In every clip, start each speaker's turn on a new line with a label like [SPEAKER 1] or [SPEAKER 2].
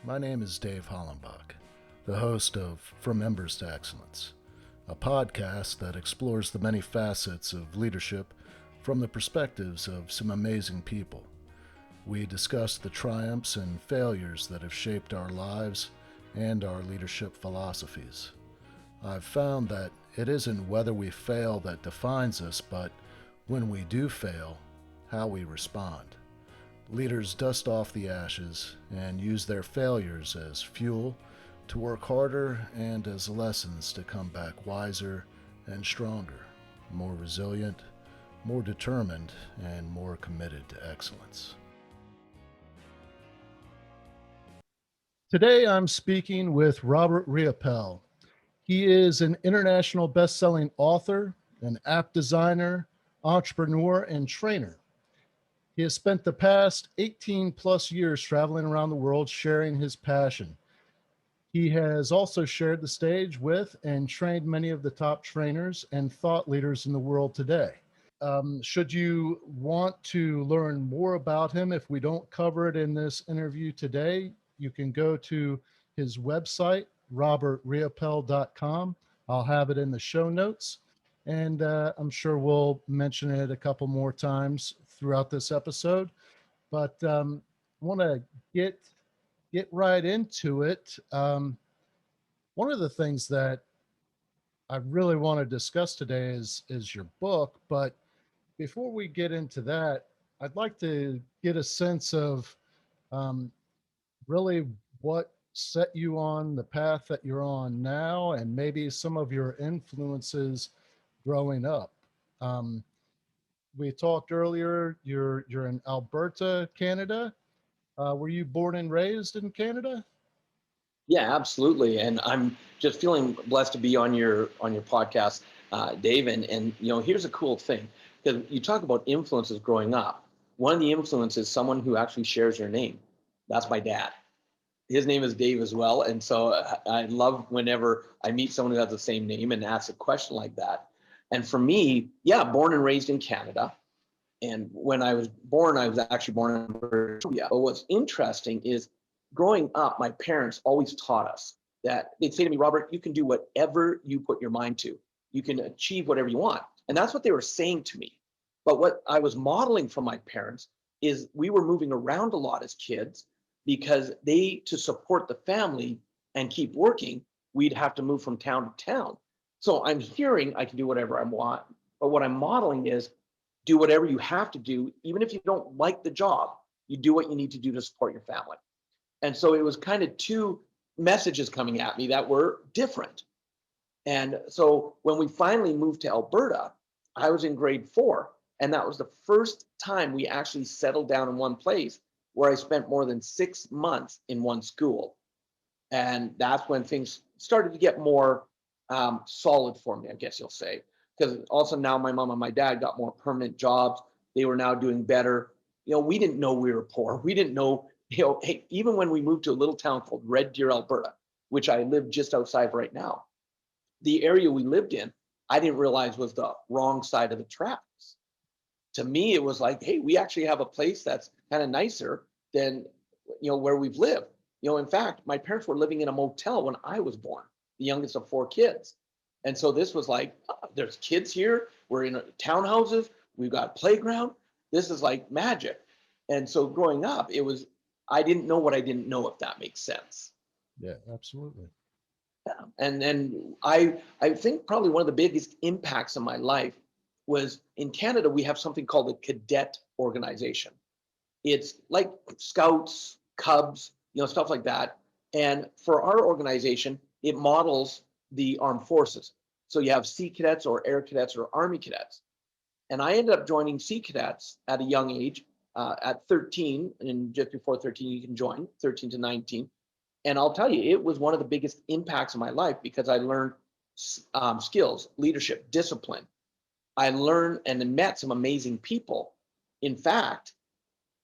[SPEAKER 1] My name is Dave Hollenbach, the host of From Embers to Excellence, a podcast that explores the many facets of leadership from the perspectives of some amazing people. We discuss the triumphs and failures that have shaped our lives and our leadership philosophies. I've found that it isn't whether we fail that defines us, but when we do fail, how we respond. Leaders dust off the ashes and use their failures as fuel to work harder and as lessons to come back wiser and stronger, more resilient, more determined, and more committed to excellence. Today I'm speaking with Robert Riopel. He is an international best-selling author, an app designer, entrepreneur, and trainer. He has spent the past 18 plus years traveling around the world sharing his passion. He has also shared the stage with and trained many of the top trainers and thought leaders in the world today. Should you want to learn more about him, if we don't cover it in this interview today, you can go to his website, robertriopel.com. I'll have it in the show notes, and I'm sure we'll mention it a couple more times throughout this episode. But I want to get right into it. One of the things that I really want to discuss today is your book, but before we get into that, I'd like to get a sense of um, really what set you on the path that you're on now, and maybe some of your influences growing up. Um, we talked earlier. You're in Alberta, Canada. Were you born and raised in Canada?
[SPEAKER 2] Yeah, absolutely. And I'm just feeling blessed to be on your podcast, Dave. And here's a cool thing, because you talk about influences growing up. One of the influences, someone who actually shares your name. That's my dad. His name is Dave as well. And so I love whenever I meet someone who has the same name and asks a question like that. And for me, yeah, born and raised in Canada. And when I was born, I was actually born in British Columbia. But what's interesting is growing up, my parents always taught us that they'd say to me, Robert, you can do whatever you put your mind to. You can achieve whatever you want. And that's what they were saying to me. But what I was modeling from my parents is we were moving around a lot as kids because to support the family and keep working, we'd have to move from town to town. So I'm hearing I can do whatever I want. But what I'm modeling is do whatever you have to do, even if you don't like the job, you do what you need to do to support your family. And so it was kind of two messages coming at me that were different. And so when we finally moved to Alberta, I was in grade 4. And that was the first time we actually settled down in one place where I spent more than 6 months in one school. And that's when things started to get more solid for me, I guess you'll say. Because also now my mom and my dad got more permanent jobs. They were now doing better. We didn't know we were poor. We didn't know, hey, even when we moved to a little town called Red Deer, Alberta, which I live just outside right now, the area we lived in, I didn't realize was the wrong side of the tracks. To me, it was like, hey, we actually have a place that's kind of nicer than where we've lived. In fact, my parents were living in a motel when I was born, the youngest of 4 kids. And so this was like, there's kids here. We're in townhouses. We've got a playground. This is like magic. And so growing up, I didn't know what I didn't know, if that makes sense.
[SPEAKER 1] Yeah, absolutely.
[SPEAKER 2] Yeah. And I think probably one of the biggest impacts in my life was in Canada, we have something called the cadet organization. It's like Scouts, Cubs, stuff like that. And for our organization, it models the armed forces. So you have Sea Cadets or Air Cadets or Army Cadets. And I ended up joining Sea Cadets at a young age, at 13, and just before 13, you can join, 13 to 19. And I'll tell you, it was one of the biggest impacts of my life because I learned skills, leadership, discipline. I learned and met some amazing people. In fact,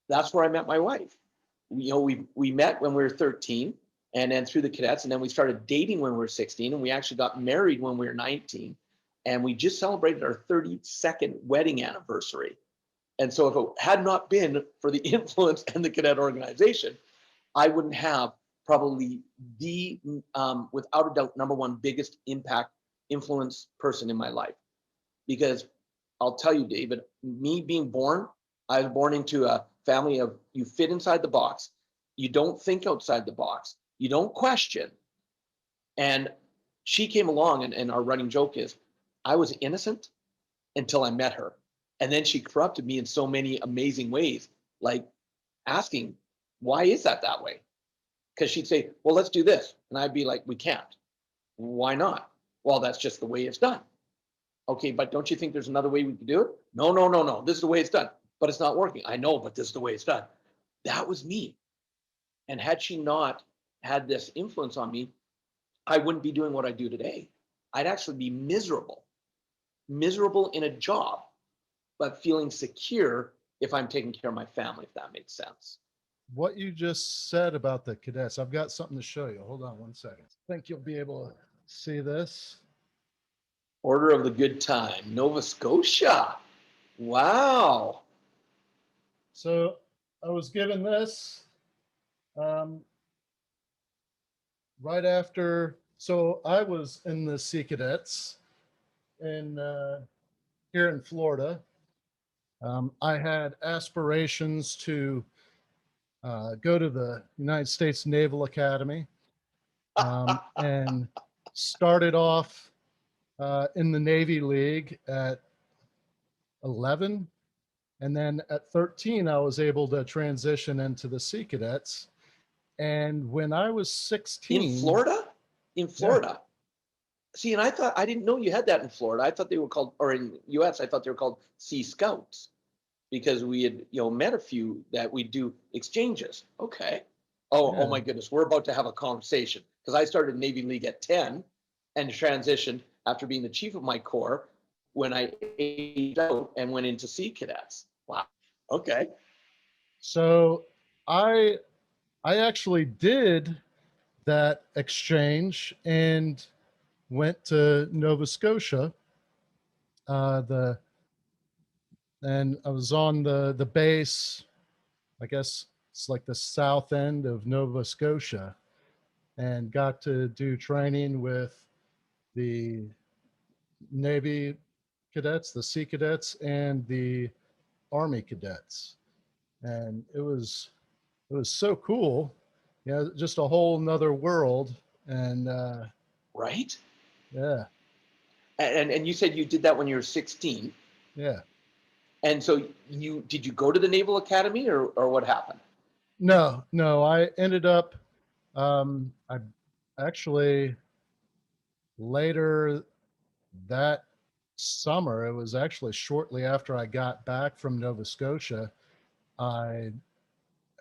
[SPEAKER 2] that's where I met my wife. We met when we were 13, and then through the cadets, and then we started dating when we were 16, and we actually got married when we were 19, and we just celebrated our 32nd wedding anniversary. And so if it had not been for the influence and the cadet organization, I wouldn't have probably the without a doubt number one biggest impact influence person in my life. Because I'll tell you, David, me being born, I was born into a family of you fit inside the box, you don't think outside the box, you don't question. And she came along, and our running joke is, I was innocent until I met her. And then she corrupted me in so many amazing ways, like asking, why is that way? Because she'd say, well, let's do this. And I'd be like, we can't. Why not? Well, that's just the way it's done. Okay, but don't you think there's another way we could do it? No, no, no, no. This is the way it's done. But it's not working. I know, but this is the way it's done. That was me. And had she not had this influence on me, I wouldn't be doing what I do today. I'd actually be miserable, miserable in a job, but feeling secure if I'm taking care of my family, if that makes sense.
[SPEAKER 1] What you just said about the cadets, I've got something to show you. Hold on one second. I think you'll be able to see this.
[SPEAKER 2] Order of the Good Time, Nova Scotia. Wow.
[SPEAKER 1] So I was given this um, right after. So I was in the Sea Cadets in here in Florida. I had aspirations to go to the United States Naval Academy and started off in the Navy League at 11. And then at 13, I was able to transition into the Sea Cadets. And when I was
[SPEAKER 2] In
[SPEAKER 1] 16,
[SPEAKER 2] Florida? In
[SPEAKER 1] yeah,
[SPEAKER 2] Florida. See, and I didn't know you had that in Florida. I thought they were called, or in US, I thought they were called Sea Scouts because we had, met a few that we do exchanges. Okay. Oh
[SPEAKER 1] yeah.
[SPEAKER 2] my goodness. We're about to have a conversation because I started Navy League at 10 and transitioned after being the chief of my corps when I aged out and went into Sea Cadets. Wow. Okay.
[SPEAKER 1] So I I actually did that exchange and went to Nova Scotia. The and I was on the base. I guess it's like the south end of Nova Scotia, and got to do training with the Navy cadets, the Sea Cadets, and the Army cadets, and it was so cool. Just a whole nother world, and
[SPEAKER 2] Right.
[SPEAKER 1] yeah,
[SPEAKER 2] And you said you did that when you were 16.
[SPEAKER 1] yeah.
[SPEAKER 2] And so you did you go to the Naval Academy or what happened?
[SPEAKER 1] No, no, I ended up. I actually later that summer. It was actually shortly after I got back from Nova Scotia. I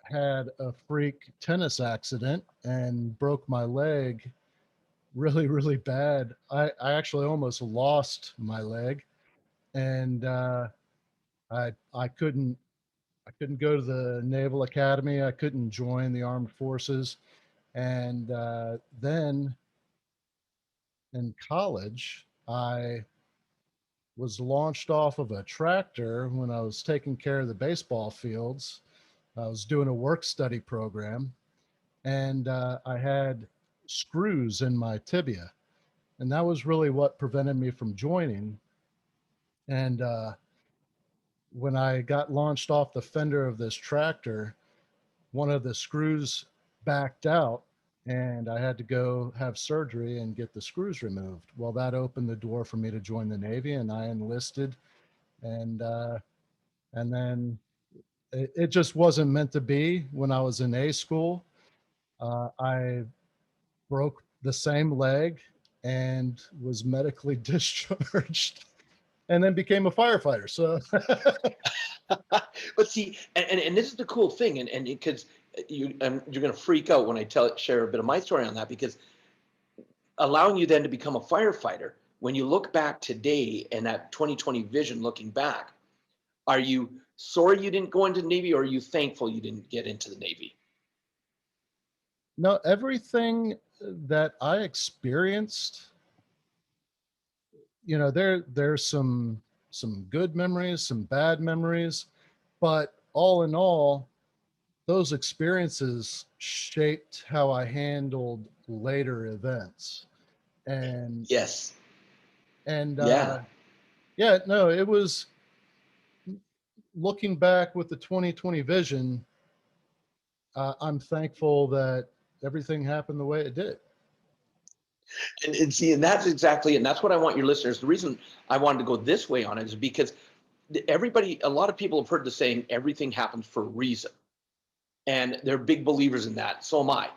[SPEAKER 1] had a freak tennis accident and broke my leg really, really bad. I actually almost lost my leg, and I couldn't go to the Naval Academy. I couldn't join the armed forces, and then in college, I was launched off of a tractor when I was taking care of the baseball fields. I was doing a work study program, and I had screws in my tibia, and that was really what prevented me from joining. And when I got launched off the fender of this tractor, one of the screws backed out, and I had to go have surgery and get the screws removed. Well, that opened the door for me to join the Navy, and I enlisted, and then it just wasn't meant to be. When I was in A school, I broke the same leg and was medically discharged, and then became a firefighter. So
[SPEAKER 2] But see, and this is the cool thing, and because you're going to freak out when I share a bit of my story on that, because allowing you then to become a firefighter, when you look back today and that 2020 vision looking back, are you sorry you didn't go into the Navy, or are you thankful you didn't get into the Navy?
[SPEAKER 1] no, everything that I experienced, there's some good memories, some bad memories, but all in all, those experiences shaped how I handled later events. And
[SPEAKER 2] Yes.
[SPEAKER 1] and
[SPEAKER 2] Yeah.
[SPEAKER 1] yeah, no, it was, looking back with the 2020 vision. I'm thankful that everything happened the way it did.
[SPEAKER 2] And see, and that's exactly, and that's what I want your listeners. The reason I wanted to go this way on it is because everybody, a lot of people have heard the saying, everything happens for a reason. And they're big believers in that. So am I.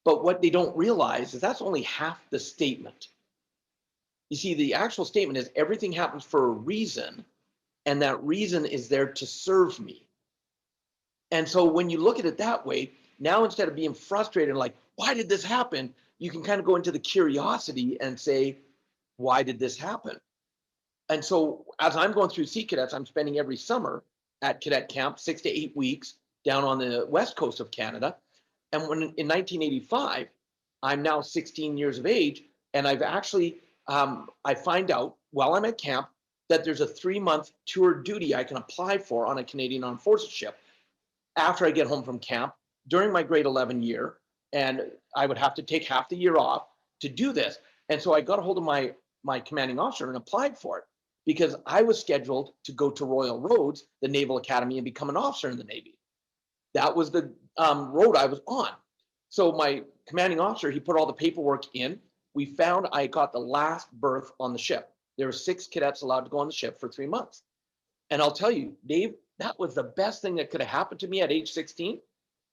[SPEAKER 2] But what they don't realize is that's only half the statement. You see, the actual statement is everything happens for a reason, and that reason is there to serve me. And so when you look at it that way, now instead of being frustrated, like, why did this happen? You can kind of go into the curiosity and say, why did this happen? And so as I'm going through Sea Cadets, I'm spending every summer at cadet camp, 6 to 8 weeks down on the west coast of Canada. And when in 1985, I'm now 16 years of age, and I've actually I find out while I'm at camp that there's a 3-month tour duty I can apply for on a Canadian Armed Forces ship after I get home from camp during my grade 11 year, and I would have to take half the year off to do this. And so I got a hold of my commanding officer and applied for it because I was scheduled to go to Royal Roads, the Naval Academy, and become an officer in the Navy. That was the road I was on. So my commanding officer, he put all the paperwork in. We found I got the last berth on the ship. There were 6 cadets allowed to go on the ship for 3 months. And I'll tell you, Dave, that was the best thing that could have happened to me at age 16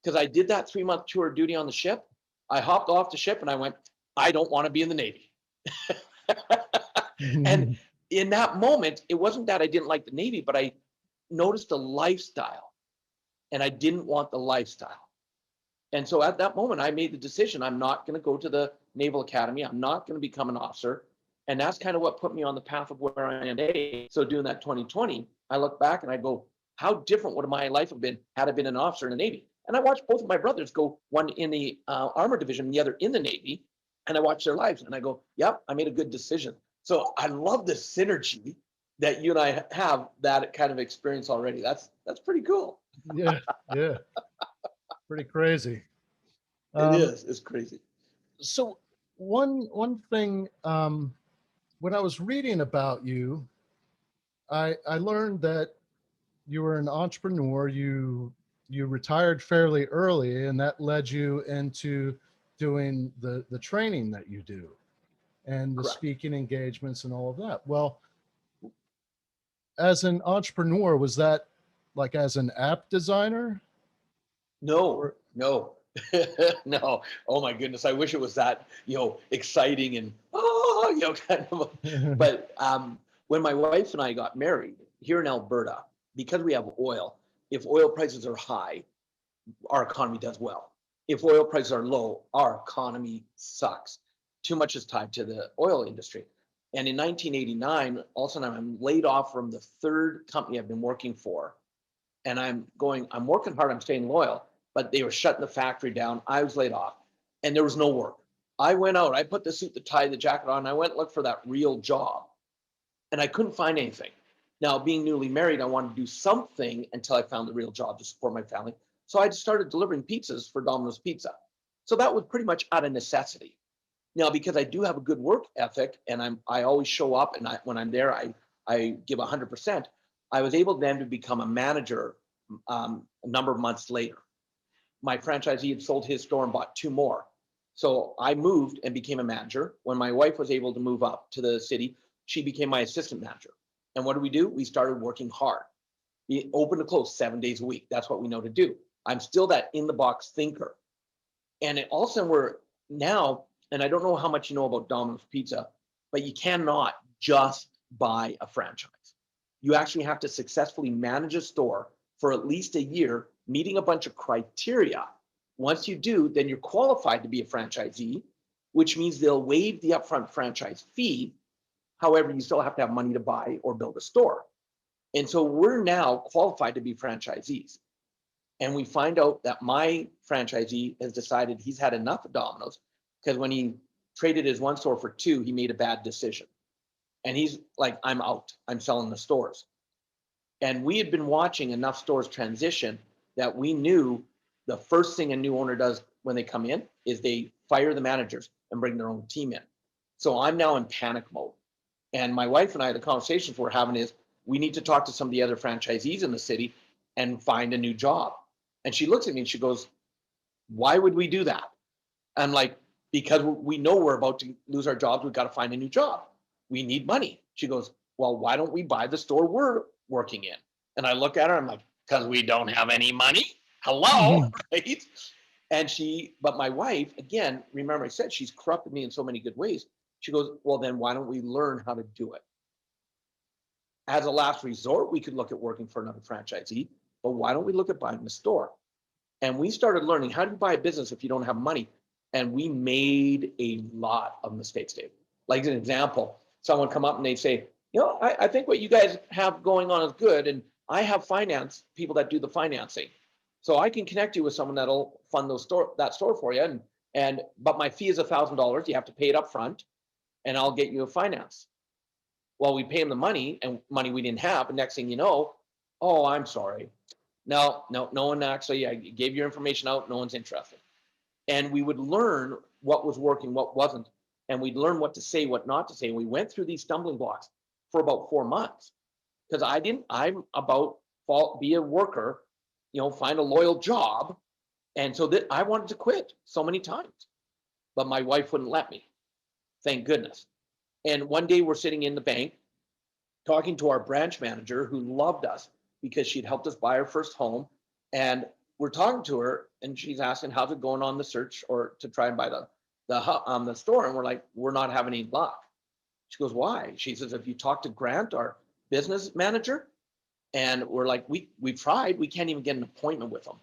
[SPEAKER 2] because I did that 3-month tour of duty on the ship. I hopped off the ship and I went, I don't want to be in the Navy. And in that moment, it wasn't that I didn't like the Navy, but I noticed the lifestyle and I didn't want the lifestyle. And so at that moment, I made the decision I'm not going to go to the Naval Academy. I'm not going to become an officer. And that's kind of what put me on the path of where I am today. So doing that 2020, I look back and I go, how different would my life have been had I been an officer in the Navy? And I watched both of my brothers go, one in the armor division, the other in the Navy. And I watched their lives and I go, yep, I made a good decision. So I love the synergy that you and I have that kind of experience already. That's pretty cool.
[SPEAKER 1] Yeah, yeah, pretty crazy.
[SPEAKER 2] It
[SPEAKER 1] Um,
[SPEAKER 2] is. It's crazy.
[SPEAKER 1] so one thing, when I was reading about you, I learned that you were an entrepreneur. You retired fairly early, and that led you into doing the training that you do and the
[SPEAKER 2] Correct.
[SPEAKER 1] speaking engagements and all of that. Well, as an entrepreneur, was that like as an app designer?
[SPEAKER 2] No,
[SPEAKER 1] Or
[SPEAKER 2] no, no. Oh my goodness. I wish it was that, exciting and, kind of. But when my wife and I got married here in Alberta, because we have oil, if oil prices are high, our economy does well. If oil prices are low, our economy sucks. Too much is tied to the oil industry. And in 1989, all of a sudden I'm laid off from the third company I've been working for, and I'm working hard, I'm staying loyal, but they were shutting the factory down. I was laid off and there was no work. I went out, I put the suit, the tie, the jacket on, and I went and looked for that real job and I couldn't find anything. Now, being newly married, I wanted to do something until I found the real job to support my family. So I just started delivering pizzas for Domino's Pizza. So that was pretty much out of necessity. Now, because I do have a good work ethic and I always show up and when I'm there, I give 100%. I was able then to become a manager a number of months later. My franchisee had sold his store and bought 2 more. So I moved and became a manager. When my wife was able to move up to the city, she became my assistant manager. And what do? We started working hard. We open to close 7 days a week. That's what we know to do. I'm still that in the box thinker. And it also we're now, and I don't know how much you know about Domino's Pizza, but you cannot just buy a franchise. You actually have to successfully manage a store for at least a year, meeting a bunch of criteria. Once you do, then you're qualified to be a franchisee, which means they'll waive the upfront franchise fee. However, you still have to have money to buy or build a store. And so we're now qualified to be franchisees. And we find out that my franchisee has decided he's had enough of Domino's because when he traded his one store for 2, he made a bad decision. And he's like, I'm out. I'm selling the stores. And we had been watching enough stores transition that we knew the first thing a new owner does when they come in is they fire the managers and bring their own team in. So I'm now in panic mode. And my wife and I, the conversations we're having is we need to talk to some of the other franchisees in the city and find a new job. And she looks at me and she goes, why would we do that? I'm like, because we know we're about to lose our jobs. We've got to find a new job. We need money. She goes, well, why don't we buy the store we're working in? And I look at her, I'm like, because we don't have any money. Hello, right? But my wife, again, remember I said she's corrupted me in so many good ways. She goes, well, then why don't we learn how to do it? As a last resort, we could look at working for another franchisee, but why don't we look at buying the store? And we started learning how do you buy a business if you don't have money? And we made a lot of mistakes, Dave. Like an example, someone come up and they say, I think what you guys have going on is good. And I have finance people that do the financing. So I can connect you with someone that'll fund that store for you. But my fee is $1,000. You have to pay it up front and I'll get you a finance. Well, we pay them the money and money we didn't have. And next thing you know, oh, I'm sorry. No one actually, I gave your information out. No one's interested. And we would learn what was working, what wasn't. And we'd learn what to say, what not to say. And we went through these stumbling blocks for about 4 months because I'm about be a worker, find a loyal job. And so that I wanted to quit so many times, but my wife wouldn't let me. Thank goodness. And one day we're sitting in the bank talking to our branch manager who loved us because she'd helped us buy our first home. And we're talking to her and she's asking how's it going on the search or to try and buy the store. And we're like, we're not having any luck. She goes, why? She says, if you talk to Grant, our business manager, and we're like, we've tried, we can't even get an appointment with them.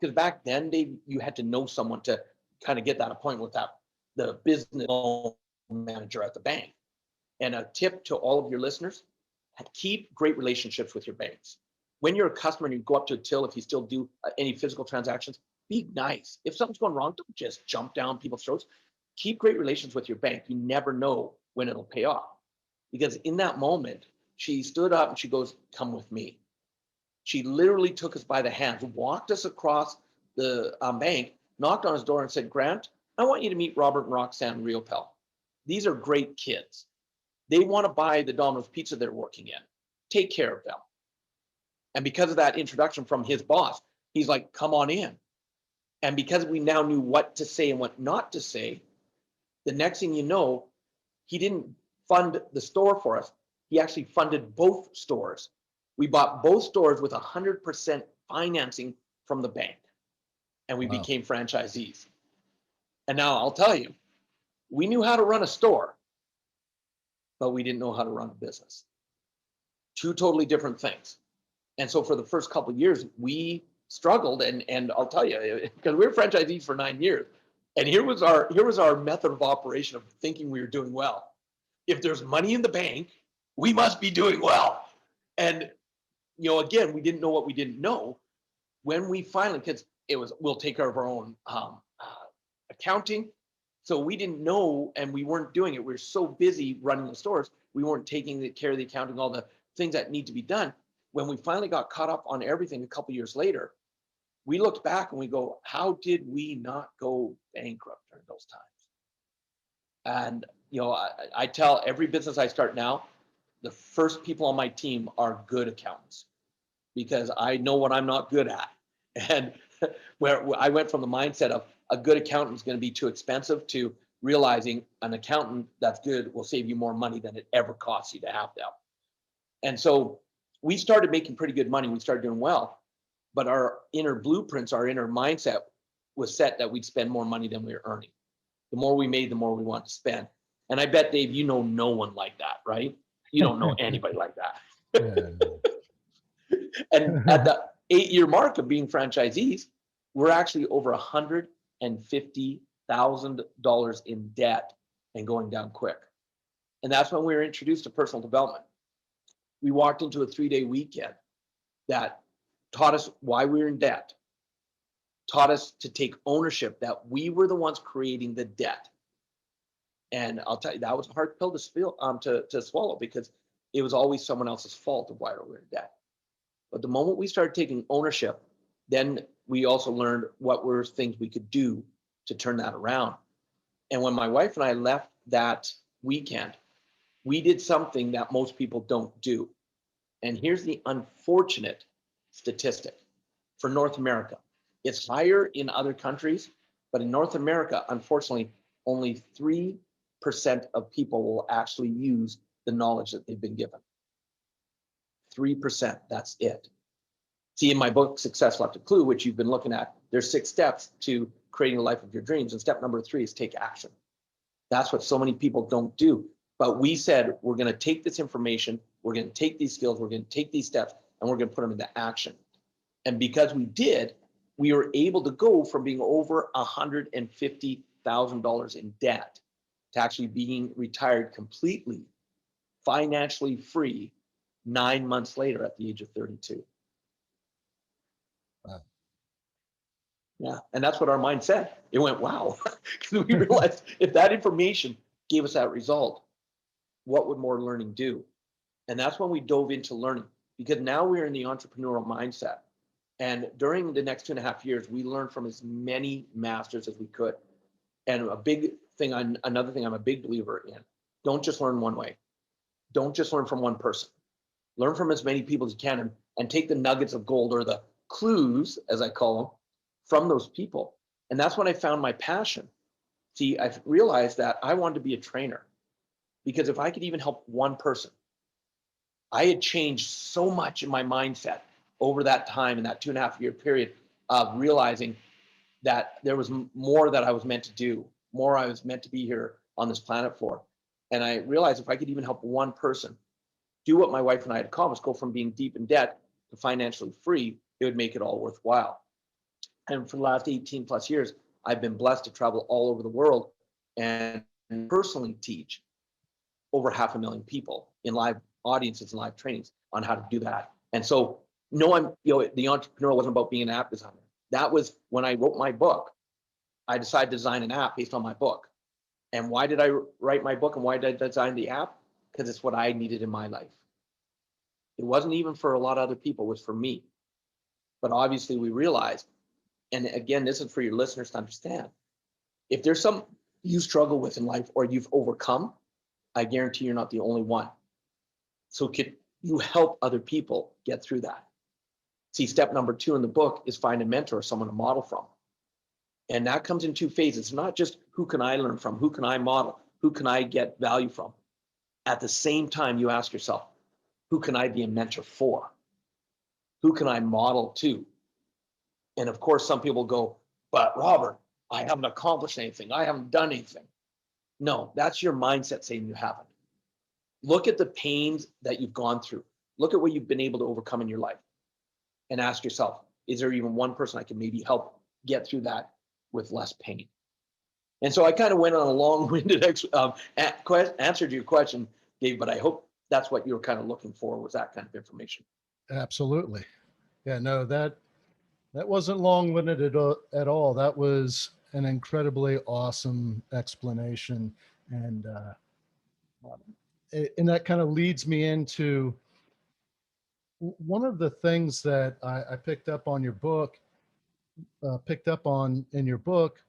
[SPEAKER 2] Because back then, you had to know someone to kind of get that appointment with the business manager at the bank. And a tip to all of your listeners, keep great relationships with your banks. When you're a customer and you go up to a till, if you still do any physical transactions, be nice. If something's going wrong, don't just jump down people's throats. Keep great relations with your bank. You never know when it'll pay off. Because in that moment, she stood up and she goes, come with me. She literally took us by the hands, walked us across the bank, knocked on his door and said, Grant, I want you to meet Robert and Roxanne Riopel. These are great kids. They want to buy the Domino's pizza they're working in. Take care of them. And because of that introduction from his boss, he's like, come on in. And because we now knew what to say and what not to say, the next thing you know, he didn't fund the store for us. He actually funded both stores. We bought both stores with 100% financing from the bank. And we became franchisees. And now I'll tell you, we knew how to run a store, but we didn't know how to run a business. Two totally different things. And so for the first couple of years, we struggled. And I'll tell you, because we were franchisees for 9 years. And here was our method of operation of thinking we were doing well. If there's money in the bank, we must be doing well. And, again, we didn't know what we didn't know. When we finally, because we'll take care of our own accounting. So we didn't know, and we weren't doing it. We were so busy running the stores, we weren't taking care of the accounting, all the things that need to be done. When we finally got caught up on everything a couple years later, we looked back and we go, how did we not go bankrupt during those times? And, I tell every business I start now, the first people on my team are good accountants because I know what I'm not good at. And where I went from the mindset of a good accountant is going to be too expensive to realizing an accountant that's good will save you more money than it ever costs you to have them. And so we started making pretty good money. We started doing well, but our inner blueprints, our inner mindset was set that we'd spend more money than we were earning. The more we made, the more we wanted to spend. And I bet, Dave, no one like that, right? You don't know anybody like that. And at the 8-year mark of being franchisees, we're actually over $150,000 in debt and going down quick. And that's when we were introduced to personal development. We walked into a 3-day weekend that taught us why we were in debt, taught us to take ownership that we were the ones creating the debt. And I'll tell you, that was a hard pill to swallow because it was always someone else's fault of why we were in debt. But the moment we started taking ownership, then we also learned what were things we could do to turn that around. And when my wife and I left that weekend, we did something that most people don't do. And here's the unfortunate statistic for North America. It's higher in other countries, but in North America, unfortunately, only 3% of people will actually use the knowledge that they've been given. 3%, that's it. See, in my book, Success Left a Clue, which you've been looking at, there's 6 steps to creating a life of your dreams. And step number 3 is take action. That's what so many people don't do. But we said, we're going to take this information, we're going to take these skills, we're going to take these steps, and we're going to put them into action. And because we did, we were able to go from being over $150,000 in debt to actually being retired completely, financially free 9 months later at the age of 32.
[SPEAKER 1] Wow.
[SPEAKER 2] Yeah, and that's what our mind said. It went, wow, because we realized if that information gave us that result, what would more learning do? And that's when we dove into learning, because now we're in the entrepreneurial mindset. And during the next 2.5 years, we learned from as many masters as we could. And another thing I'm a big believer in, don't just learn one way. Don't just learn from one person. Learn from as many people as you can, and take the nuggets of gold, or the clues, as I call them, from those people. And that's when I found my passion. See, I've realized that I wanted to be a trainer, because if I could even help one person, I had changed so much in my mindset over that time, in that 2.5 year period, of realizing that there was more that I was meant to do, more I was meant to be here on this planet for. And I realized if I could even help one person do what my wife and I had accomplished, go from being deep in debt to financially free, it would make it all worthwhile. And for the last 18 plus years, I've been blessed to travel all over the world and personally teach over 500,000 people in live audiences and live trainings on how to do that. And so, no, the entrepreneur wasn't about being an app designer. That was when I wrote my book. I decided to design an app based on my book. And why did I write my book, and why did I design the app? Because it's what I needed in my life. It wasn't even for a lot of other people, it was for me. But obviously we realized, and again, this is for your listeners to understand, if there's some you struggle with in life or you've overcome, I guarantee you're not the only one. So could you help other people get through that? See, step number 2 in the book is find a mentor, someone to model from. And that comes in 2 phases. It's not just who can I learn from, who can I model, who can I get value from. At the same time, you ask yourself, who can I be a mentor for? Who can I model to? And of course, some people go, but Robert, I haven't accomplished anything. I haven't done anything. No, that's your mindset saying you haven't. Look at the pains that you've gone through. Look at what you've been able to overcome in your life, and ask yourself, is there even one person I can maybe help get through that with less pain? And so I kind of went on a long-winded answer to your question, Dave, but I hope that's what you were kind of looking for, was that kind of information.
[SPEAKER 1] Absolutely. Yeah, no, that wasn't long-winded at all. That was an incredibly awesome explanation. And that kind of leads me into one of the things that I picked up on your book, in your book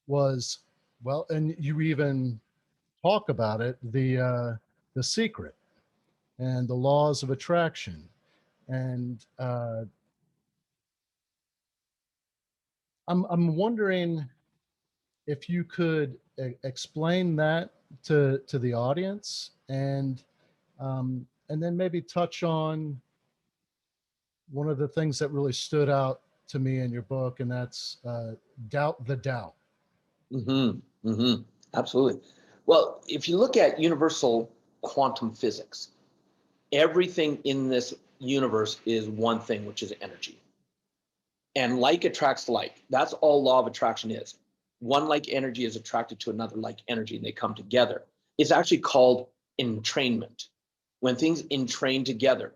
[SPEAKER 1] was, well, and you even talk about it, the secret and the laws of attraction. And I'm wondering if you could explain that to the audience, and then maybe touch on one of the things that really stood out to me in your book, and that's doubt the doubt.
[SPEAKER 2] Mm-hmm. Mm-hmm. Absolutely. Well, if you look at universal quantum physics, everything in this universe is one thing, which is energy. And like attracts like. That's all law of attraction is. One like energy is attracted to another like energy, and they come together. It's actually called entrainment, when things entrain together.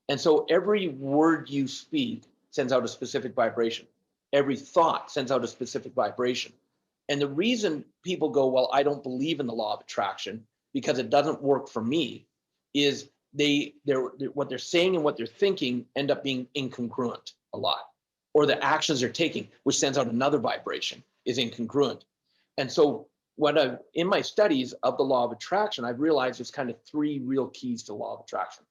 [SPEAKER 2] And so every word you speak sends out a specific vibration. Every thought sends out a specific vibration. And the reason people go, well, I don't believe in the law of attraction because it doesn't work for me, is they're what they're saying and what they're thinking end up being incongruent a lot. or the actions they're taking, which sends out another vibration, is incongruent. And so in my studies of the law of attraction, I've realized there's kind of three real keys to law of attraction.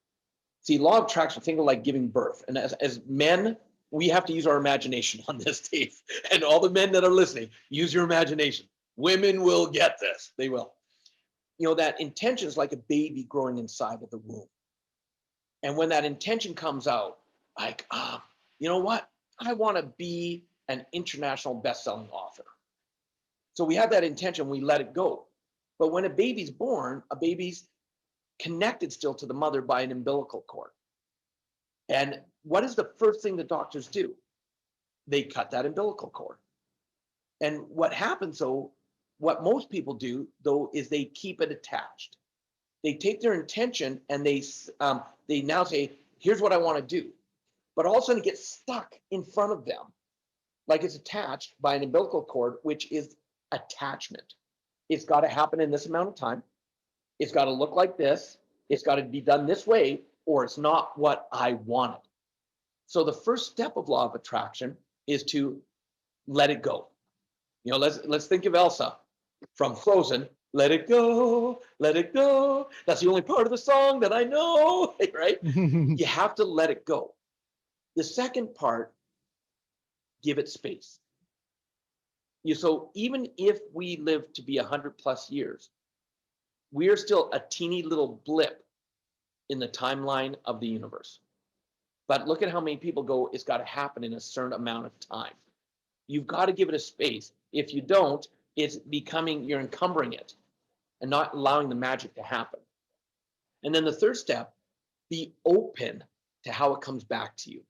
[SPEAKER 2] See, law of attraction, think of like giving birth. And as men, we have to use our imagination on this, Dave. And all the men that are listening, use your imagination. Women will get this. They will. That intention is like a baby growing inside of the womb. And when that intention comes out, like, you know what? I want to be an international best-selling author. So we have that intention, we let it go. But when a baby's born, a baby's connected still to the mother by an umbilical cord. And what is the first thing the doctors do? They cut that umbilical cord. And what happens, though, what most people do, though, is they keep it attached. They take their intention and they now say, here's what I want to do. But all of a sudden it gets stuck in front of them, like it's attached by an umbilical cord, which is attachment. It's got to happen in this amount of time. It's got to look like this. It's got to be done this way, or it's not what I wanted. So the first step of law of attraction is to let it go. Let's think of Elsa from Frozen. Let it go, let it go. That's the only part of the song that I know, right? You have to let it go. The second part, give it space. So even if we live to be 100 plus years, we are still a teeny little blip in the timeline of the universe. But look at how many people go, it's got to happen in a certain amount of time. You've got to give it a space. If you don't, you're encumbering it and not allowing the magic to happen. And then the third step, be open to how it comes back to you.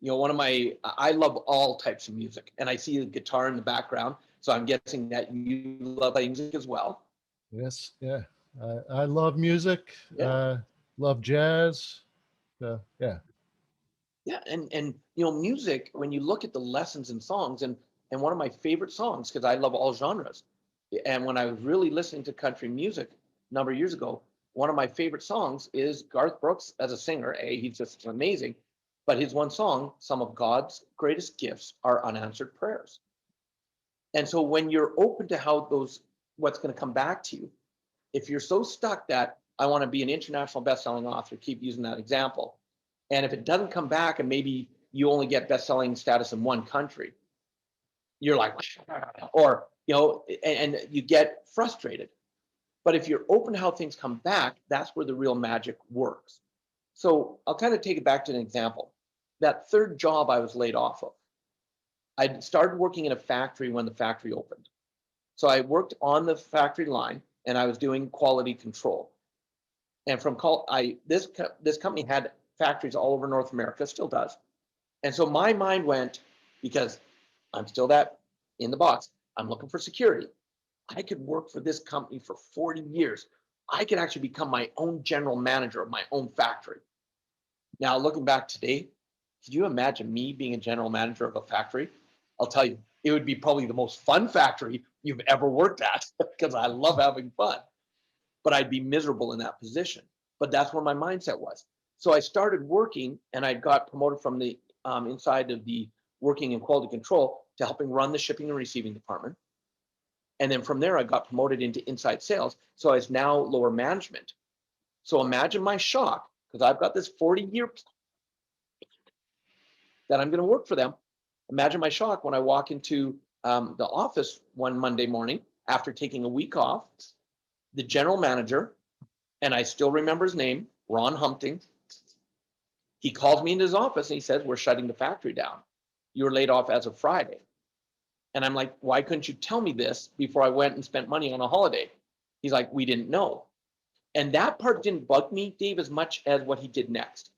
[SPEAKER 2] I love all types of music, and I see the guitar in the background, so I'm guessing that you love music as well.
[SPEAKER 1] Yes, yeah. I love music, love jazz. Yeah.
[SPEAKER 2] Yeah, and music, when you look at the lessons in songs, and one of my favorite songs, because I love all genres, and when I was really listening to country music a number of years ago, one of my favorite songs is Garth Brooks as a singer. He's just amazing. But his one song, some of God's greatest gifts are unanswered prayers. And so when you're open to what's going to come back to you, if you're so stuck that I want to be an international best-selling author, keep using that example. And if it doesn't come back and maybe you only get best-selling status in one country, you're like, or, and you get frustrated. But if you're open to how things come back, that's where the real magic works. So I'll kind of take it back to an example. That third job I was laid off of, I started working in a factory when the factory opened. So I worked on the factory line and I was doing quality control. And this company had factories all over North America, still does. And so my mind went, because I'm still that in the box, I'm looking for security. I could work for this company for 40 years. I could actually become my own general manager of my own factory. Now, looking back today, could you imagine me being a general manager of a factory? I'll tell you, it would be probably the most fun factory you've ever worked at because I love having fun. But I'd be miserable in that position. But that's where my mindset was. So I started working and I got promoted from the inside of the working in quality control to helping run the shipping and receiving department. And then from there, I got promoted into inside sales. So I was now lower management. So imagine my shock, because I've got this 40-year that I'm going to work for them. Imagine my shock when I walk into the office one Monday morning after taking a week off. The general manager, and I still remember his name, Ron Humpting. He calls me into his office and he says, we're shutting the factory down. You were laid off as of Friday. And I'm like, why couldn't you tell me this before I went and spent money on a holiday? He's like, we didn't know. And that part didn't bug me, Dave, as much as what he did next.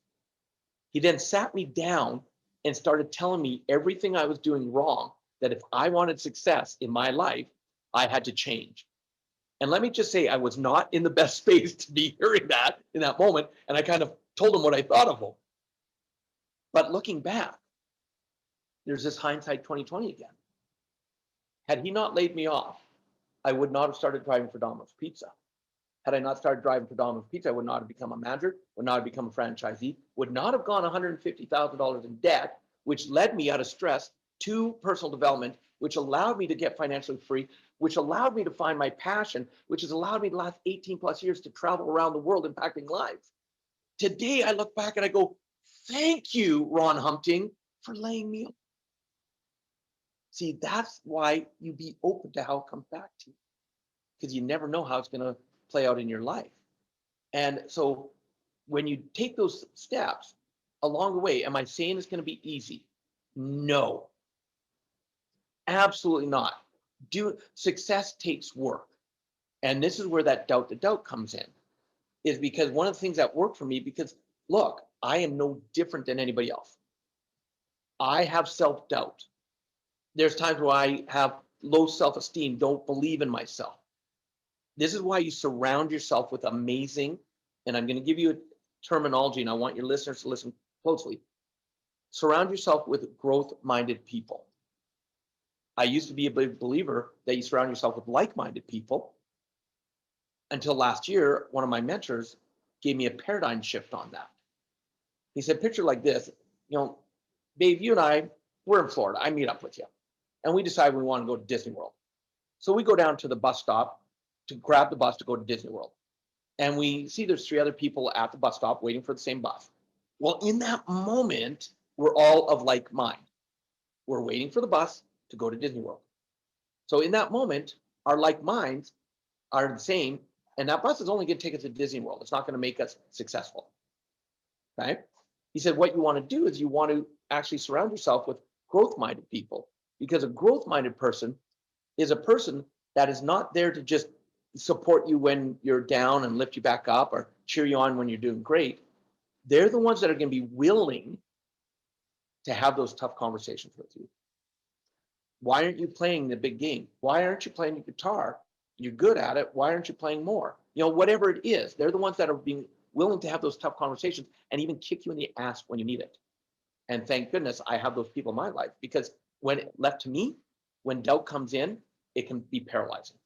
[SPEAKER 2] He then sat me down and started telling me everything I was doing wrong, that if I wanted success in my life, I had to change. And let me just say, I was not in the best space to be hearing that in that moment. And I kind of told him what I thought of him. But looking back, there's this hindsight 2020 again. Had he not laid me off, I would not have started driving for Domino's Pizza. Had I not started driving for Domino's Pizza, I would not have become a manager, would not have become a franchisee, would not have gone $150,000 in debt, which led me out of stress to personal development, which allowed me to get financially free, which allowed me to find my passion, which has allowed me the last 18 plus years to travel around the world impacting lives. Today, I look back and I go, thank you, Ron Humpting, for laying me. See, that's why you be open to how it comes back to you, because you never know how it's going to play out in your life. And so when you take those steps along the way, am I saying it's going to be easy? No, absolutely not. Success takes work. And this is where that doubt to doubt comes in, is because one of the things that worked for me, because look, I am no different than anybody else. I have self-doubt. There's times where I have low self-esteem, don't believe in myself. This is why you surround yourself with amazing, and I'm going to give you a terminology, and I want your listeners to listen closely. Surround yourself with growth-minded people. I used to be a big believer that you surround yourself with like-minded people, until last year, one of my mentors gave me a paradigm shift on that. He said, picture like this, Dave, you and I, we're in Florida. I meet up with you. And we decide we want to go to Disney World. So we go down to the bus stop to grab the bus to go to Disney World. And we see there's 3 other people at the bus stop waiting for the same bus. Well, in that moment, we're all of like mind. We're waiting for the bus to go to Disney World. So in that moment, our like minds are the same. And that bus is only going to take us to Disney World. It's not going to make us successful. Okay? He said, what you want to do is you want to actually surround yourself with growth-minded people, because a growth-minded person is a person that is not there to just support you when you're down and lift you back up or cheer you on when you're doing great. They're the ones that are going to be willing to have those tough conversations with you. Why aren't you playing the big game? Why aren't you playing the guitar? You're good at it. Why aren't you playing more? Whatever it is, they're the ones that are being willing to have those tough conversations and even kick you in the ass when you need it. And thank goodness I have those people in my life, because when left to me, when doubt comes in, it can be paralyzing.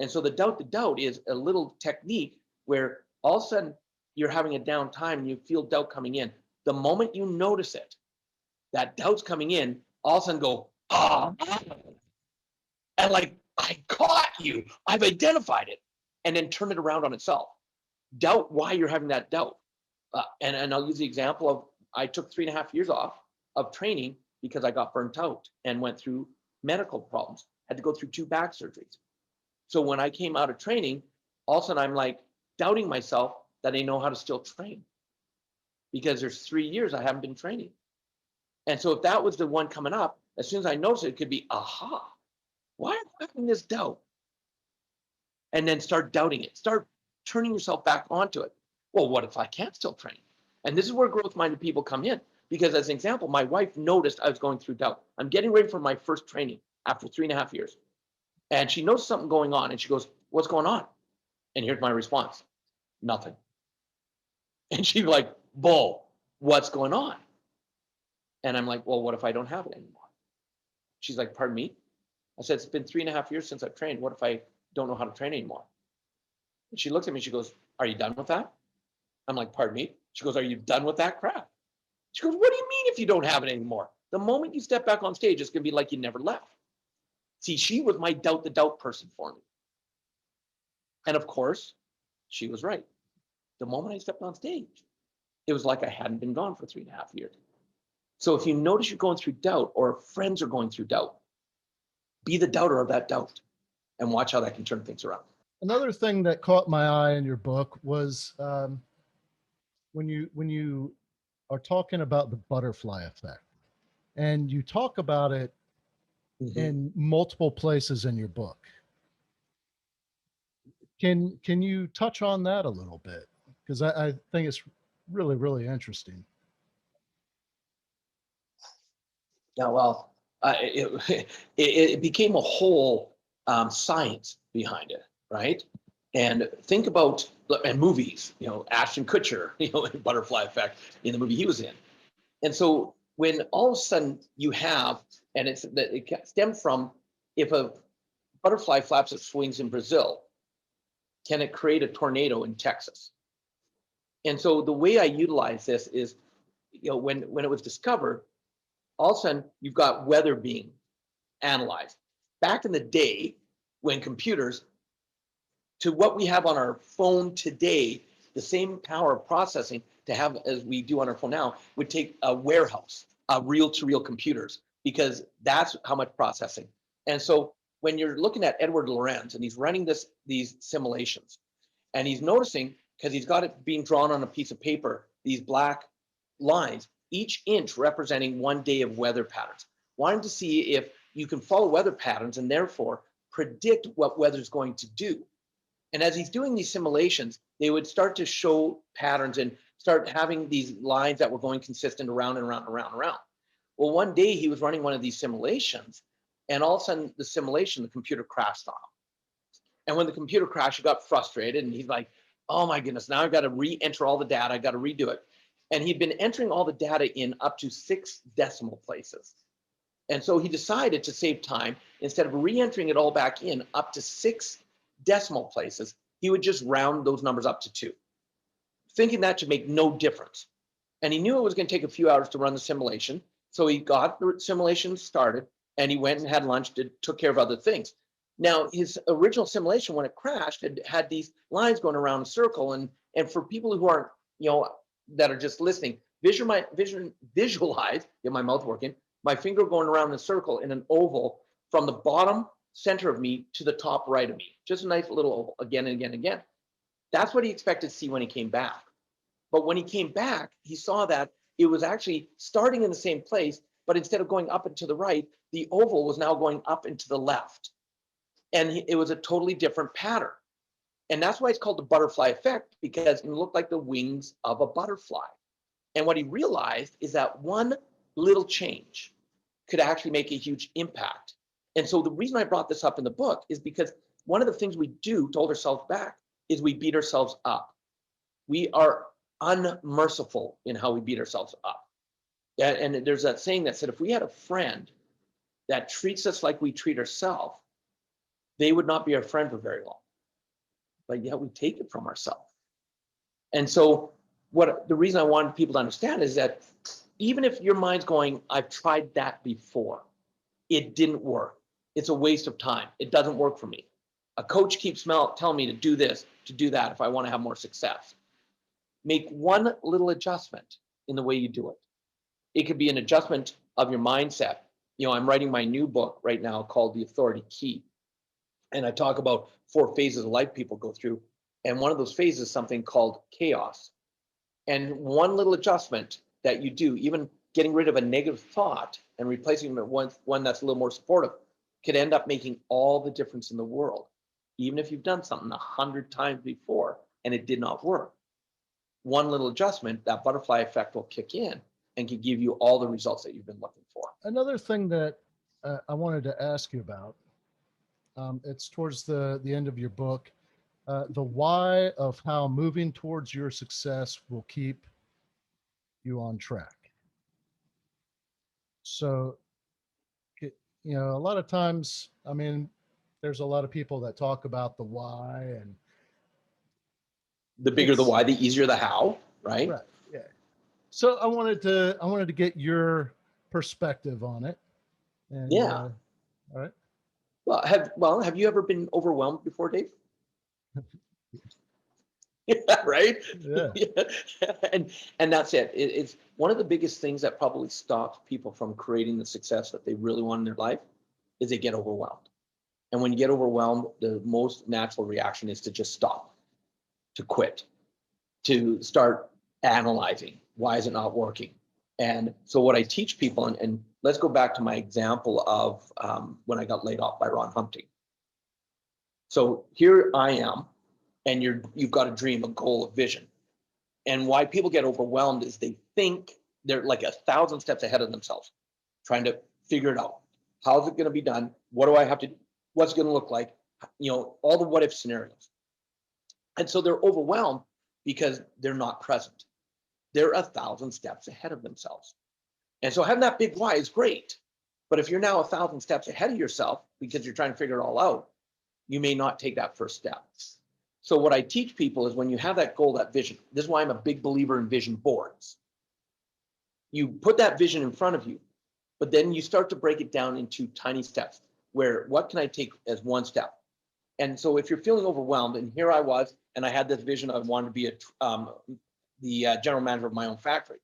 [SPEAKER 2] And so the doubt is a little technique where all of a sudden you're having a down time and you feel doubt coming in. The moment you notice it, that doubt's coming in, all of a sudden go, and like, I caught you, I've identified it, and then turn it around on itself. Doubt why you're having that doubt. And I'll use the example of, I took 3.5 years off of training because I got burnt out and went through medical problems, had to go through 2 back surgeries. So when I came out of training, all of a sudden I'm like doubting myself that I know how to still train, because there's 3 years I haven't been training. And so if that was the one coming up, as soon as I noticed it, it could be, aha, why am I having this doubt? And then start doubting it, start turning yourself back onto it. Well, what if I can't still train? And this is where growth-minded people come in, because as an example, my wife noticed I was going through doubt. I'm getting ready for my first training after 3.5 years. And she noticed something going on and she goes, what's going on? And here's my response, nothing. And she's like, bull, what's going on? And I'm like, well, what if I don't have it anymore? She's like, pardon me? I said, it's been 3.5 years since I've trained. What if I don't know how to train anymore? And she looks at me, she goes, are you done with that? I'm like, pardon me? She goes, are you done with that crap? She goes, what do you mean if you don't have it anymore? The moment you step back on stage, it's going to be like you never left. See, she was my doubt the doubt person for me. And of course, she was right. The moment I stepped on stage, it was like I hadn't been gone for 3.5 years. So if you notice you're going through doubt, or friends are going through doubt, be the doubter of that doubt and watch how that can turn things around.
[SPEAKER 1] Another thing that caught my eye in your book was when you are talking about the butterfly effect, and you talk about it in multiple places in your book. Can you touch on that a little bit? Because I think it's really, really interesting.
[SPEAKER 2] Yeah, well, it became a whole science behind it, right? And think about, and movies, Ashton Kutcher, Butterfly Effect in the movie he was in. And so when all of a sudden you have, and it stems from, if a butterfly flaps its wings in Brazil, can it create a tornado in Texas? And so the way I utilize this is, when it was discovered, All of a sudden, you've got weather being analyzed. Back in the day, when computers, to what we have on our phone today, the same power of processing to have as we do on our phone now would take a warehouse, reel-to-reel computers, because that's how much processing. And so when you're looking at Edward Lorenz and he's running these simulations, and he's noticing, because he's got it being drawn on a piece of paper, these black lines, each inch representing one day of weather patterns, wanting to see if you can follow weather patterns and therefore predict what weather's going to do. And as he's doing these simulations, they would start to show patterns and start having these lines that were going consistent around and around and around and around. Well, one day he was running one of these simulations, and all of a sudden the computer crashed on him. And when the computer crashed, he got frustrated, and he's like, oh my goodness, now I've got to re-enter all the data, I got to redo it. And he'd been entering all the data in up to 6 decimal places. And so he decided to save time, instead of re-entering it all back in up to 6 decimal places, he would just round those numbers up to 2, thinking that should make no difference. And he knew it was going to take a few hours to run the simulation. So he got the simulation started, and he went and had lunch, took care of other things. Now, his original simulation, when it crashed, had these lines going around in a circle. And for people who aren't, that are just listening, visualize, get my mouth working, my finger going around in a circle in an oval from the bottom center of me to the top right of me. Just a nice little oval, again and again and again. That's what he expected to see when he came back. But when he came back, he saw that it was actually starting in the same place, but instead of going up and to the right, the oval was now going up and to the left. And it was a totally different pattern. And that's why it's called the butterfly effect, because it looked like the wings of a butterfly. And what he realized is that one little change could actually make a huge impact. And so the reason I brought this up in the book is because one of the things we do to hold ourselves back is we beat ourselves up. We are unmerciful in how we beat ourselves up. And there's that saying that said, if we had a friend that treats us like we treat ourselves, they would not be our friend for very long. But yet we take it from ourselves. And so the reason I wanted people to understand is that even if your mind's going, I've tried that before, it didn't work. It's a waste of time. It doesn't work for me. A coach keeps telling me to do this, to do that if I want to have more success. Make one little adjustment in the way you do it. It could be an adjustment of your mindset. I'm writing my new book right now called The Authority Key. And I talk about 4 phases of life people go through. And one of those phases is something called chaos. And one little adjustment that you do, even getting rid of a negative thought and replacing it with one that's a little more supportive, could end up making all the difference in the world. Even if you've done something 100 times before and it did not work. One little adjustment, that butterfly effect will kick in and can give you all the results that you've been looking for.
[SPEAKER 1] Another thing that I wanted to ask you about, it's towards the end of your book, the why of how moving towards your success will keep you on track. So, a lot of times, there's a lot of people that talk about the why, and
[SPEAKER 2] the bigger the why, the easier the how, right?
[SPEAKER 1] Right. Yeah. So I wanted to get your perspective on it. And,
[SPEAKER 2] yeah.
[SPEAKER 1] All right.
[SPEAKER 2] Well, have you ever been overwhelmed before, Dave? Yeah, right.
[SPEAKER 1] Yeah.
[SPEAKER 2] And that's it. It's one of the biggest things that probably stops people from creating the success that they really want in their life is they get overwhelmed. And when you get overwhelmed, the most natural reaction is to just stop, to quit, to start analyzing. Why is it not working? And so what I teach people, and let's go back to my example of when I got laid off by Ron Humpty. So here I am, and you've got a dream, a goal, a vision. And why people get overwhelmed is they think they're like 1,000 steps ahead of themselves, trying to figure it out. How's it going to be done? What do I have to do? What's it going to look like? All the what if scenarios. And so they're overwhelmed because they're not present. They're 1,000 steps ahead of themselves. And so having that big why is great. But if you're now 1,000 steps ahead of yourself because you're trying to figure it all out, you may not take that first step. So what I teach people is when you have that goal, that vision, this is why I'm a big believer in vision boards. You put that vision in front of you, But then you start to break it down into tiny steps where what can I take as one step? And so if you're feeling overwhelmed, and here I was, and I had this vision, I wanted to be the general manager of my own factory.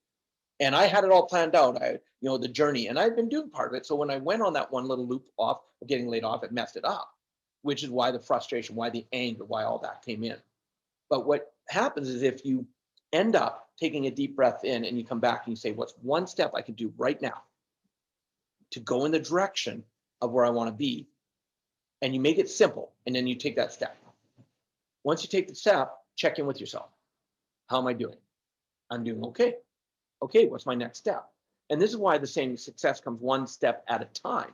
[SPEAKER 2] And I had it all planned out, the journey, and I'd been doing part of it. So when I went on that one little loop off of getting laid off, it messed it up, which is why the frustration, why the anger, why all that came in. But what happens is if you end up taking a deep breath in and you come back and you say, what's one step I can do right now to go in the direction of where I want to be? And you make it simple, and then you take that step. Once you take the step, check in with yourself. How am I doing? I'm doing okay. Okay, what's my next step? And this is why the saying success comes one step at a time.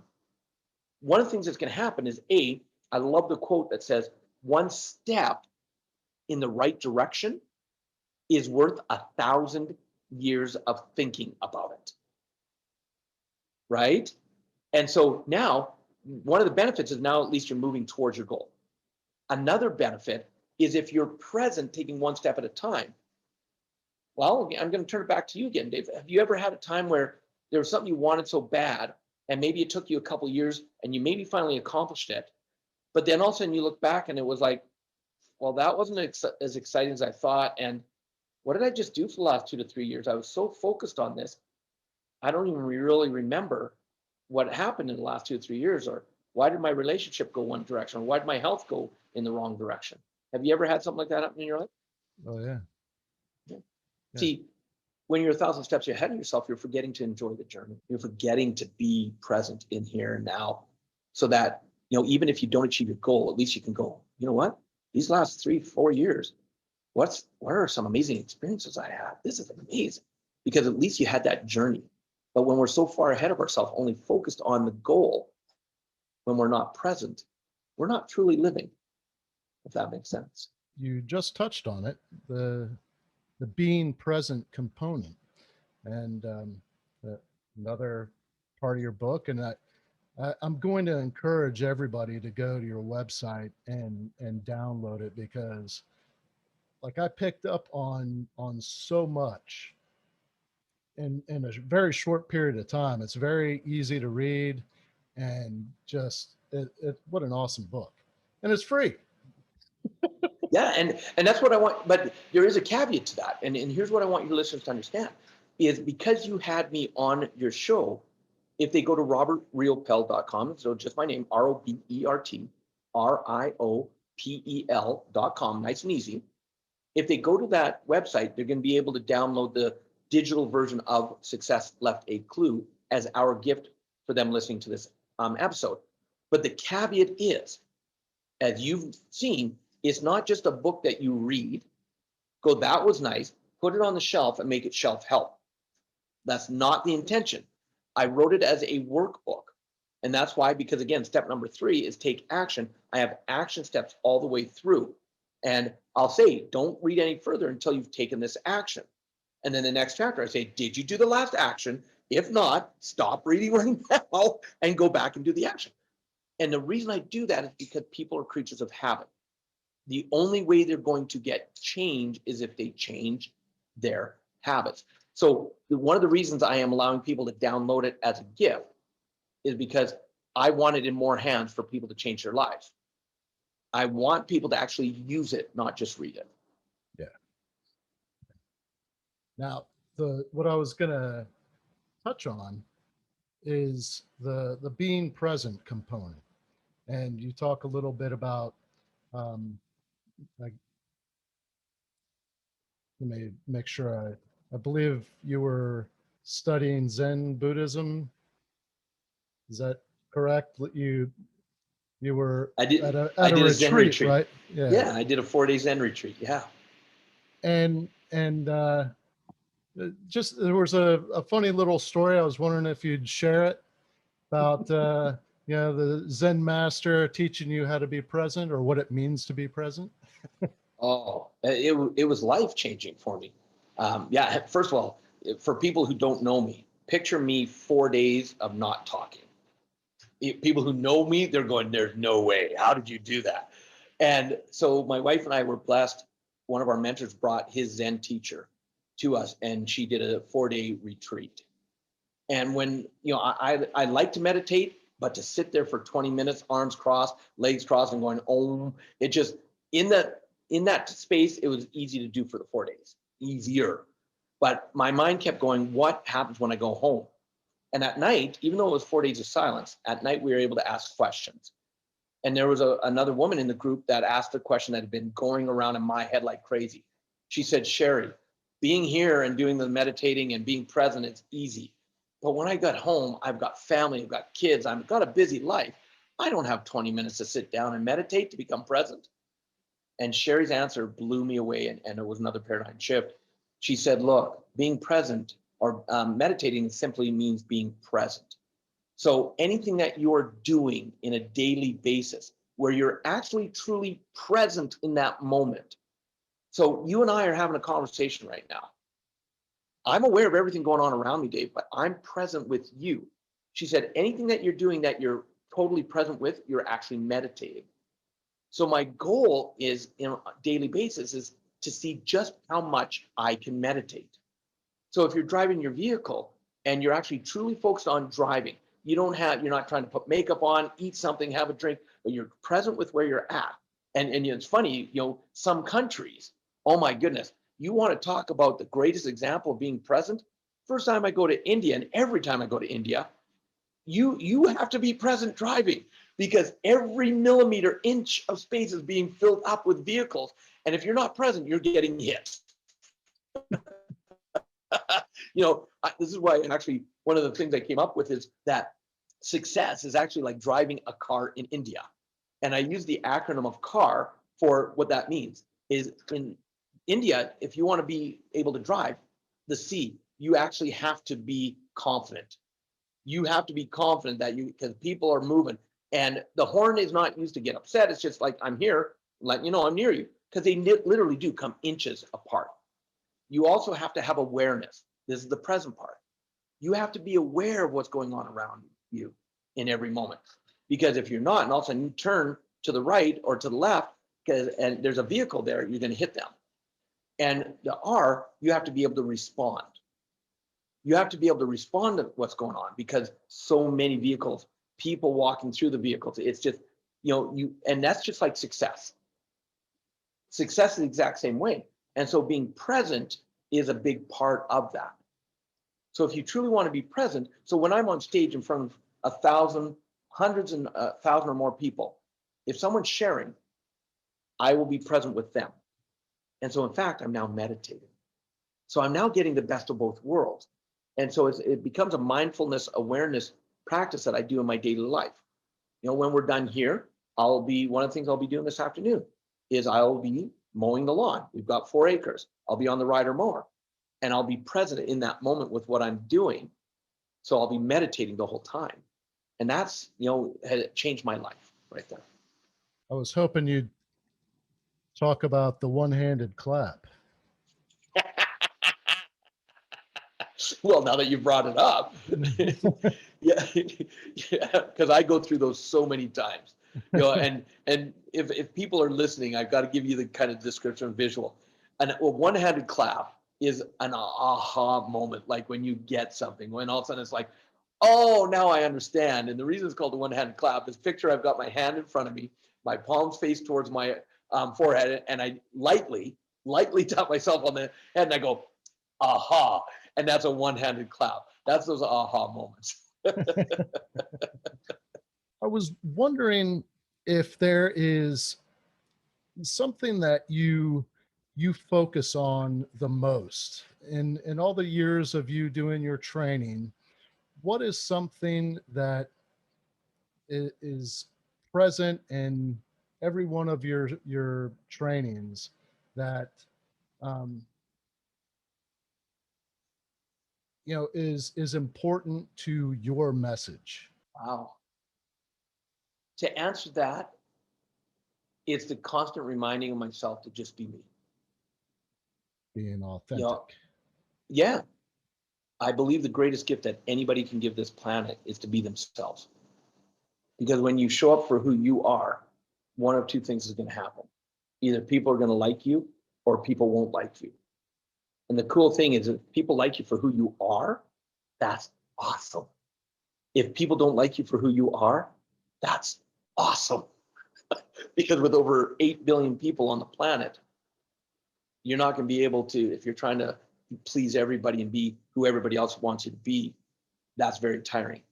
[SPEAKER 2] One of the things that's going to happen is I love the quote that says, one step in the right direction is worth 1,000 years of thinking about it. Right? And so now, one of the benefits is now at least you're moving towards your goal. Another benefit is if you're present, taking one step at a time. Well, I'm going to turn it back to you again, Dave. Have you ever had a time where there was something you wanted so bad, and maybe it took you a couple of years, and you maybe finally accomplished it, but then all of a sudden you look back and it was like, well, that wasn't as exciting as I thought, and what did I just do for the last 2 to 3 years? I was so focused on this, I don't even really remember what happened in the last 2 to 3 years, or why did my relationship go one direction, or why did my health go in the wrong direction? Have you ever had something like that happen in your life?
[SPEAKER 1] Oh, yeah.
[SPEAKER 2] Yeah.
[SPEAKER 1] Yeah.
[SPEAKER 2] See, when you're 1,000 steps ahead of yourself, you're forgetting to enjoy the journey. You're forgetting to be present in here and now, so that, even if you don't achieve your goal, at least you can go, you know what? These last 3-4 years, what are some amazing experiences I had? This is amazing, because at least you had that journey. But when we're so far ahead of ourselves, only focused on the goal, when we're not present, we're not truly living, if that makes sense.
[SPEAKER 1] You just touched on it, the being present component, and another part of your book. And I'm going to encourage everybody to go to your website and download it, because like I picked up on so much in a very short period of time. It's very easy to read, and just what an awesome book, and it's free.
[SPEAKER 2] Yeah, and that's what I want. But there is a caveat to that, and here's what I want your listeners to understand: is because you had me on your show, if they go to robertriopel.com, so just my name, RobertRiopel.com, nice and easy. If they go to that website, they're going to be able to download the digital version of Success Left a Clue as our gift for them listening to this episode. But the caveat is, as you've seen, it's not just a book that you read, go, that was nice, put it on the shelf and make it shelf help. That's not the intention. I wrote it as a workbook. And that's why, because again, step number 3 is take action. I have action steps all the way through. And I'll say, don't read any further until you've taken this action. And then the next chapter, I say, did you do the last action? If not, stop reading right now and go back and do the action. And the reason I do that is because people are creatures of habit. The only way they're going to get change is if they change their habits. So one of the reasons I am allowing people to download it as a gift is because I want it in more hands for people to change their lives. I want people to actually use it, not just read it.
[SPEAKER 1] Yeah. Now, what I was going to touch on is the being present component, and you talk a little bit about like, let me make sure I believe you were studying Zen Buddhism. Is that correct? You were
[SPEAKER 2] I did.
[SPEAKER 1] at
[SPEAKER 2] I
[SPEAKER 1] a
[SPEAKER 2] did a Zen
[SPEAKER 1] retreat,
[SPEAKER 2] retreat.
[SPEAKER 1] right? Yeah.
[SPEAKER 2] Yeah, I did a 4-day Zen retreat. Yeah.
[SPEAKER 1] And just there was a funny little story. I was wondering if you'd share it about the Zen master teaching you how to be present, or what it means to be present.
[SPEAKER 2] Oh, it was life changing for me. Yeah. First of all, for people who don't know me, picture me 4 days of not talking. People who know me, they're going, there's no way. How did you do that? And so my wife and I were blessed. One of our mentors brought his Zen teacher to us, and she did a 4-day retreat. And when, I like to meditate, but to sit there for 20 minutes, arms crossed, legs crossed, and going, oh, it just, in that space, it was easy to do for the 4 days, easier. But my mind kept going, what happens when I go home? And at night, even though it was 4 days of silence, at night we were able to ask questions. And there was another woman in the group that asked a question that had been going around in my head like crazy. She said, Sherry, being here and doing the meditating and being present, it's easy. But when I got home, I've got family, I've got kids, I've got a busy life. I don't have 20 minutes to sit down and meditate to become present. And Sherry's answer blew me away, and it was another paradigm shift. She said, look, being present or meditating simply means being present. So anything that you're doing in a daily basis where you're actually truly present in that moment. So you and I are having a conversation right now. I'm aware of everything going on around me, Dave, but I'm present with you. She said, anything that you're doing that you're totally present with, you're actually meditating. So my goal is in a daily basis is to see just how much I can meditate. So if you're driving your vehicle and you're actually truly focused on driving, you're not trying to put makeup on, eat something, have a drink, but you're present with where you're at. And it's funny, some countries, oh my goodness, you want to talk about the greatest example of being present? First time I go to India, and every time I go to India, you have to be present driving because every millimeter inch of space is being filled up with vehicles. And if you're not present, you're getting hit. This is why actually one of the things I came up with is that success is actually like driving a car in India. And I use the acronym of CAR for what that means is in India, if you want to be able to drive the C, you actually have to be confident. You have to be confident that because people are moving and the horn is not used to get upset. It's just like, I'm here, letting you know I'm near you, because they literally do come inches apart. You also have to have awareness. This is the present part. You have to be aware of what's going on around you in every moment. Because if you're not, and all of a sudden you turn to the right or to the left, and there's a vehicle there, you're going to hit them. And the R, you have to be able to respond. You have to be able to respond to what's going on because so many vehicles, people walking through the vehicles, it's just, and that's just like success. Success is the exact same way. And so being present is a big part of that. So if you truly want to be present, so when I'm on stage in front of 1,000, hundreds and 1,000 or more people, if someone's sharing, I will be present with them. And so in fact, I'm now meditating. So I'm now getting the best of both worlds. And so it becomes a mindfulness awareness practice that I do in my daily life. When we're done here, one of the things I'll be doing this afternoon is I'll be mowing the lawn. We've got 4 acres. I'll be on the rider mower and I'll be present in that moment with what I'm doing. So I'll be meditating the whole time. And that's, had changed my life right there.
[SPEAKER 1] I was hoping you'd talk about the one-handed clap.
[SPEAKER 2] Well, now that you brought it up, yeah, because I go through those so many times, and if people are listening, I've got to give you the kind of description visual. And a one-handed clap is an aha moment, like when you get something, when all of a sudden it's like, oh, now I understand. And the reason it's called the one-handed clap is picture I've got my hand in front of me, my palms face towards my forehead, and I lightly tap myself on the head, and I go, aha. And that's a one-handed clap. That's those aha moments.
[SPEAKER 1] I was wondering if there is something that you focus on the most in all the years of you doing your training. What is something that is present in every one of your trainings that um, is important to your message?
[SPEAKER 2] Wow. To answer that, it's the constant reminding of myself to just be me.
[SPEAKER 1] Being authentic.
[SPEAKER 2] Yeah. I believe the greatest gift that anybody can give this planet is to be themselves. Because when you show up for who you are, one of two things is going to happen. Either people are going to like you or people won't like you. And the cool thing is if people like you for who you are, that's awesome. If people don't like you for who you are, that's awesome. Because with over 8 billion people on the planet, you're not going to be able to, if you're trying to please everybody and be who everybody else wants you to be, that's very tiring.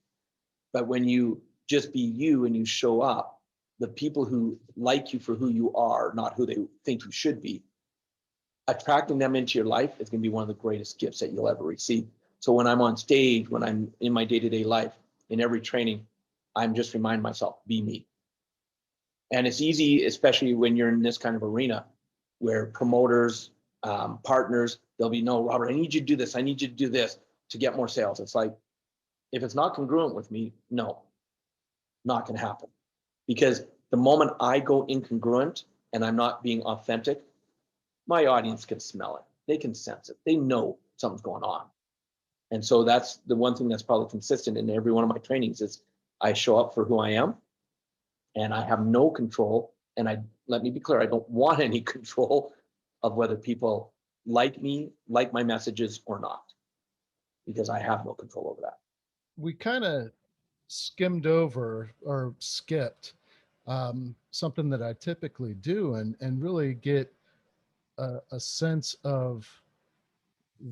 [SPEAKER 2] But when you just be you and you show up, the people who like you for who you are, not who they think you should be, attracting them into your life is going to be one of the greatest gifts that you'll ever receive. So when I'm on stage, when I'm in my day-to-day life, in every training, I'm just reminding myself, be me. And it's easy, especially when you're in this kind of arena where promoters, partners, they'll be, no, Robert, I need you to do this. I need you to do this to get more sales. It's like, if it's not congruent with me, no, not going to happen. Because the moment I go incongruent and I'm not being authentic, my audience can smell it. They can sense it. They know something's going on. And so that's the one thing that's probably consistent in every one of my trainings is I show up for who I am and I have no control. And let me be clear, I don't want any control of whether people like me, like my messages or not, because I have no control over that.
[SPEAKER 1] We kind of skimmed over or skipped something that I typically do and really get a sense of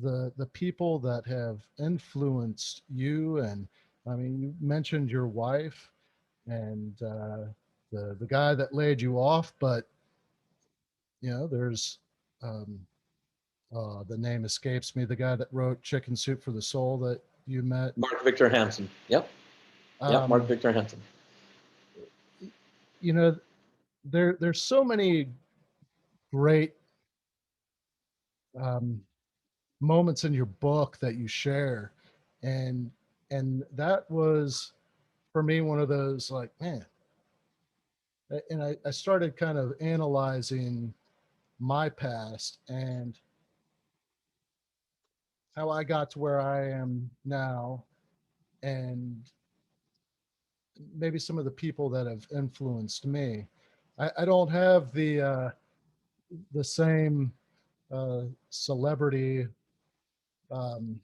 [SPEAKER 1] the people that have influenced you. And I mean, you mentioned your wife and the guy that laid you off, but there's um, the name escapes me, the guy that wrote Chicken Soup for the Soul that you met.
[SPEAKER 2] Mark Victor Hansen. Yep. Yep. Mark
[SPEAKER 1] um,
[SPEAKER 2] Victor Hansen.
[SPEAKER 1] you know there's so many great um, moments in your book that you share, and that was for me one of those, like, man. And I started kind of analyzing my past and how I got to where I am now, and maybe some of the people that have influenced me. I don't have the same celebrity um,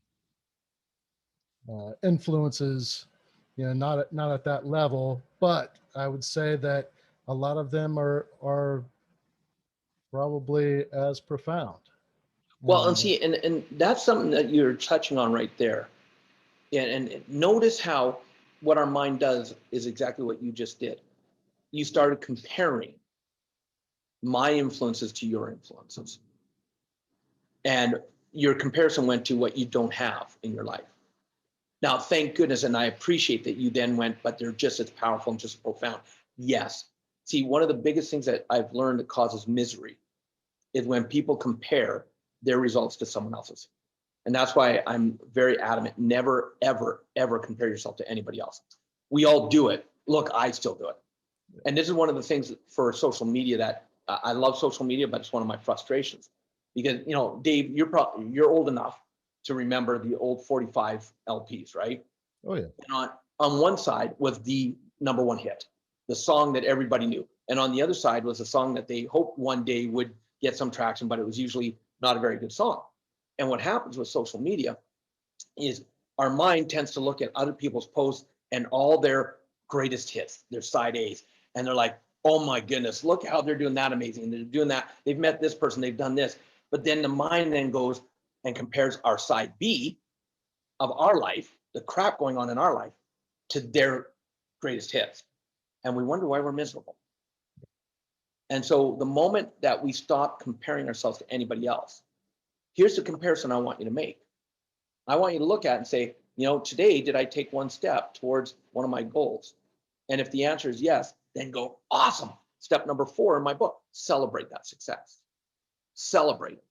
[SPEAKER 1] influences, not at that level, but I would say that a lot of them are probably as profound.
[SPEAKER 2] Well, and
[SPEAKER 1] And
[SPEAKER 2] see, and that's something that you're touching on right there. And notice how what our mind does is exactly what you just did. You started comparing my influences to your influences. And your comparison went to what you don't have in your life. Now, thank goodness, and I appreciate that you then went, but they're just as powerful and just as profound. Yes. See, one of the biggest things that I've learned that causes misery is when people compare their results to someone else's. And that's why I'm very adamant, never, ever, ever compare yourself to anybody else. We all do it. Look, I still do it. And this is one of the things for social media that I love social media, but it's one of my frustrations because, Dave, you're old enough to remember the old 45 LPs, right?
[SPEAKER 1] oh yeah.
[SPEAKER 2] And on one side was the number one hit, the song that everybody knew. And on the other side was a song that they hoped one day would get some traction, but it was usually not a very good song. And what happens with social media is our mind tends to look at other people's posts and all their greatest hits, their side A's. And they're like, oh my goodness, look how they're doing that amazing. They're doing that. They've met this person, they've done this. But then the mind then goes and compares our side B of our life, the crap going on in our life, to their greatest hits. And we wonder why we're miserable. And so the moment that we stop comparing ourselves to anybody else, here's the comparison I want you to make. I want you to look at and say, today, did I take one step towards one of my goals? And if the answer is yes, then go, awesome. Step number 4 in my book, celebrate that success. Celebrate it.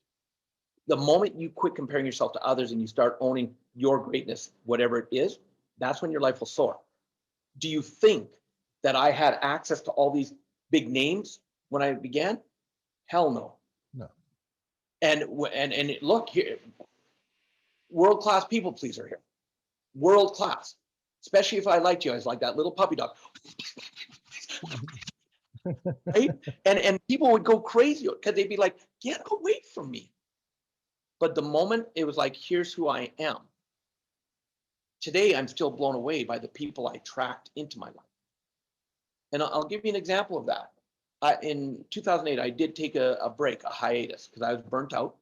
[SPEAKER 2] The moment you quit comparing yourself to others and you start owning your greatness, whatever it is, that's when your life will soar. Do you think that I had access to all these big names when I began? Hell no.
[SPEAKER 1] No.
[SPEAKER 2] And look here, world-class people pleaser here. World class, especially if I liked you. I was like that little puppy dog, right? And people would go crazy because they'd be like, get away from me. But the moment it was like, here's who I am, Today, I'm still blown away by the people I attract into my life. And I'll give you an example of that. In 2008, I did take a break, a hiatus, because I was burnt out,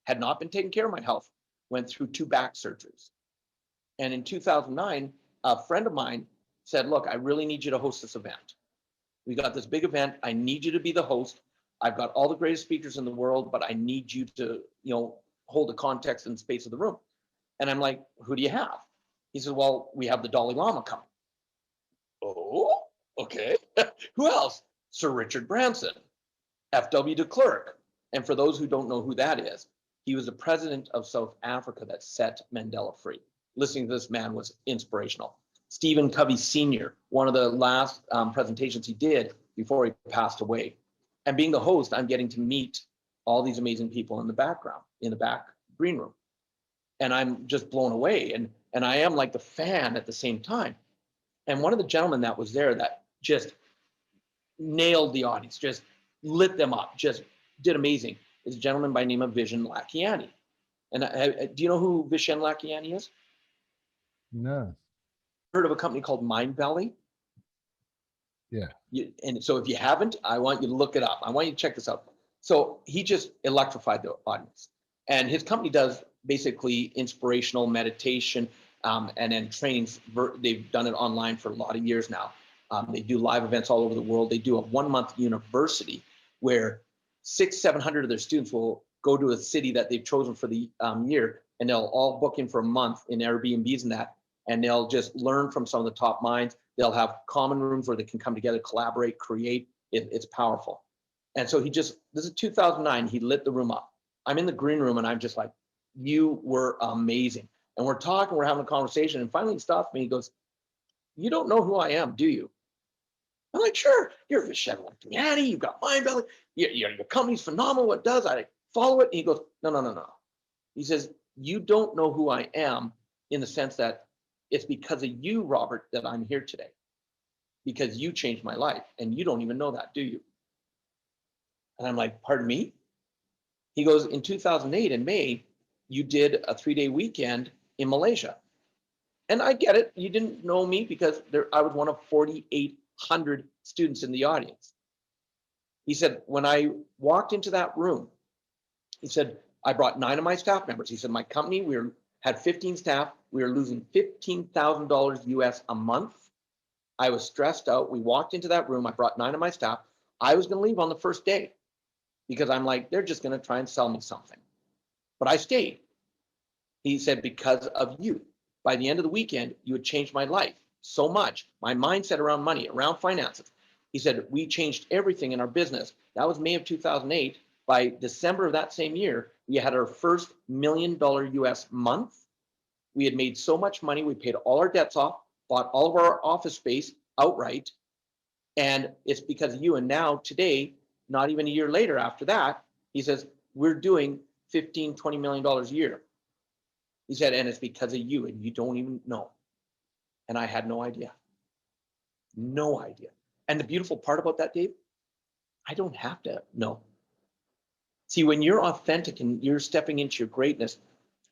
[SPEAKER 2] had not been taking care of my health, went through 2 back surgeries. And in 2009, a friend of mine said, "Look, I really need you to host this event. We got this big event. I need you to be the host. I've got all the greatest speakers in the world, but I need you to, hold the context and space of the room." And I'm like, "Who do you have?" He said, "Well, we have the Dalai Lama coming." Oh, okay. Who else? Sir Richard Branson, F.W. de Klerk. And for those who don't know who that is, he was the president of South Africa that set Mandela free. Listening to this man was inspirational. Stephen Covey Sr., one of the last presentations he did before he passed away. And being the host, I'm getting to meet all these amazing people in the background, in the back green room. And I'm just blown away. And I am like the fan at the same time. And one of the gentlemen that was there that just nailed the audience, just lit them up, just did amazing, is a gentleman by the name of Vishen Lakhiani. And do you know who Vishen Lakhiani is?
[SPEAKER 1] No.
[SPEAKER 2] Heard of a company called Mind Valley?
[SPEAKER 1] Yeah.
[SPEAKER 2] And so if you haven't, I want you to look it up. I want you to check this out. So he just electrified the audience. And his company does basically inspirational meditation and then trainings. They've done it online for a lot of years now. They do live events all over the world. They do a 1-month university where 700 of their students will go to a city that they've chosen for the year, and they'll all book in for a month in Airbnbs and that, and they'll just learn from some of the top minds. They'll have common rooms where they can come together, collaborate, create. It's powerful. And so this is 2009, he lit the room up. I'm in the green room and I'm just like, "You were amazing." And we're talking, we're having a conversation, and finally he stops me. He goes, "You don't know who I am, do you?" I'm like, "Sure, you're Vishen Lakhiani, you've got Mind Valley, your company's phenomenal, what does, I follow it." And he goes, "No, no, no, no." He says, "You don't know who I am in the sense that it's because of you, Robert, that I'm here today, because you changed my life, and you don't even know that, do you?" And I'm like, "Pardon me?" He goes, "In 2008, in May, you did a 3-day weekend in Malaysia." And I get it. You didn't know me because I was one of 4,800 students in the audience. He said, "When I walked into that room," he said, "I brought 9 of my staff members." He said, "My company, had 15 staff. We were losing $15,000 US a month. I was stressed out. We walked into that room. I brought 9 of my staff. I was going to leave on the first day because I'm like, they're just going to try and sell me something. But I stayed." He said, "Because of you. By the end of the weekend, you had changed my life so much, my mindset around money, around finances." He said, "We changed everything in our business." That was May of 2008. By December of that same year, we had our first $1 million US month. We had made so much money. We paid all our debts off, bought all of our office space outright. And it's because of you. And now today, not even a year later after that, he says, we're doing $15-20 million a year. He said, "And it's because of you, and you don't even know." And I had no idea. No idea. And the beautiful part about that, Dave, I don't have to know. See, when you're authentic and you're stepping into your greatness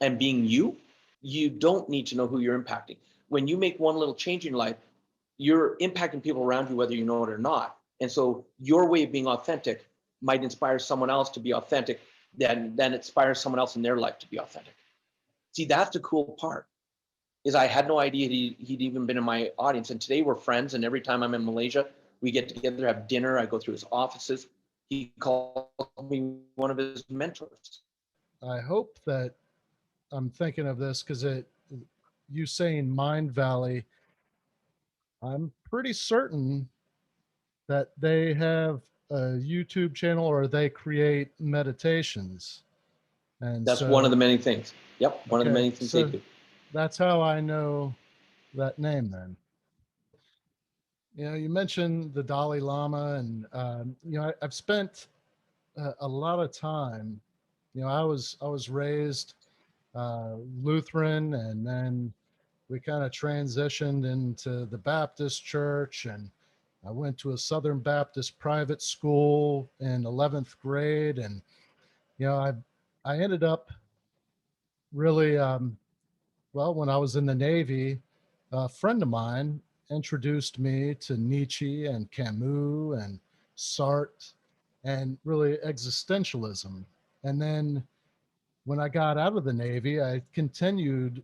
[SPEAKER 2] and being you, you don't need to know who you're impacting. When you make one little change in your life, you're impacting people around you, whether you know it or not. And so your way of being authentic might inspire someone else to be authentic, then inspire someone else in their life to be authentic. See, that's the cool part. Is I had no idea he'd even been in my audience. And today we're friends. And every time I'm in Malaysia, we get together, have dinner. I go through his offices. He calls me one of his mentors.
[SPEAKER 1] I hope that I'm thinking of this because you saying Mind Valley, I'm pretty certain that they have a YouTube channel or they create meditations. And
[SPEAKER 2] That's one of the
[SPEAKER 1] so,
[SPEAKER 2] many things. Yep, one of the
[SPEAKER 1] okay,
[SPEAKER 2] many things they
[SPEAKER 1] so
[SPEAKER 2] do.
[SPEAKER 1] that's how I know that name then. You mentioned the Dalai Lama, and I've spent a lot of time. I was raised Lutheran, and then we kind of transitioned into the Baptist church, and I went to a Southern Baptist private school in 11th grade, and I ended up really Well, when I was in the Navy, a friend of mine introduced me to Nietzsche and Camus and Sartre and really existentialism. And then when I got out of the Navy, I continued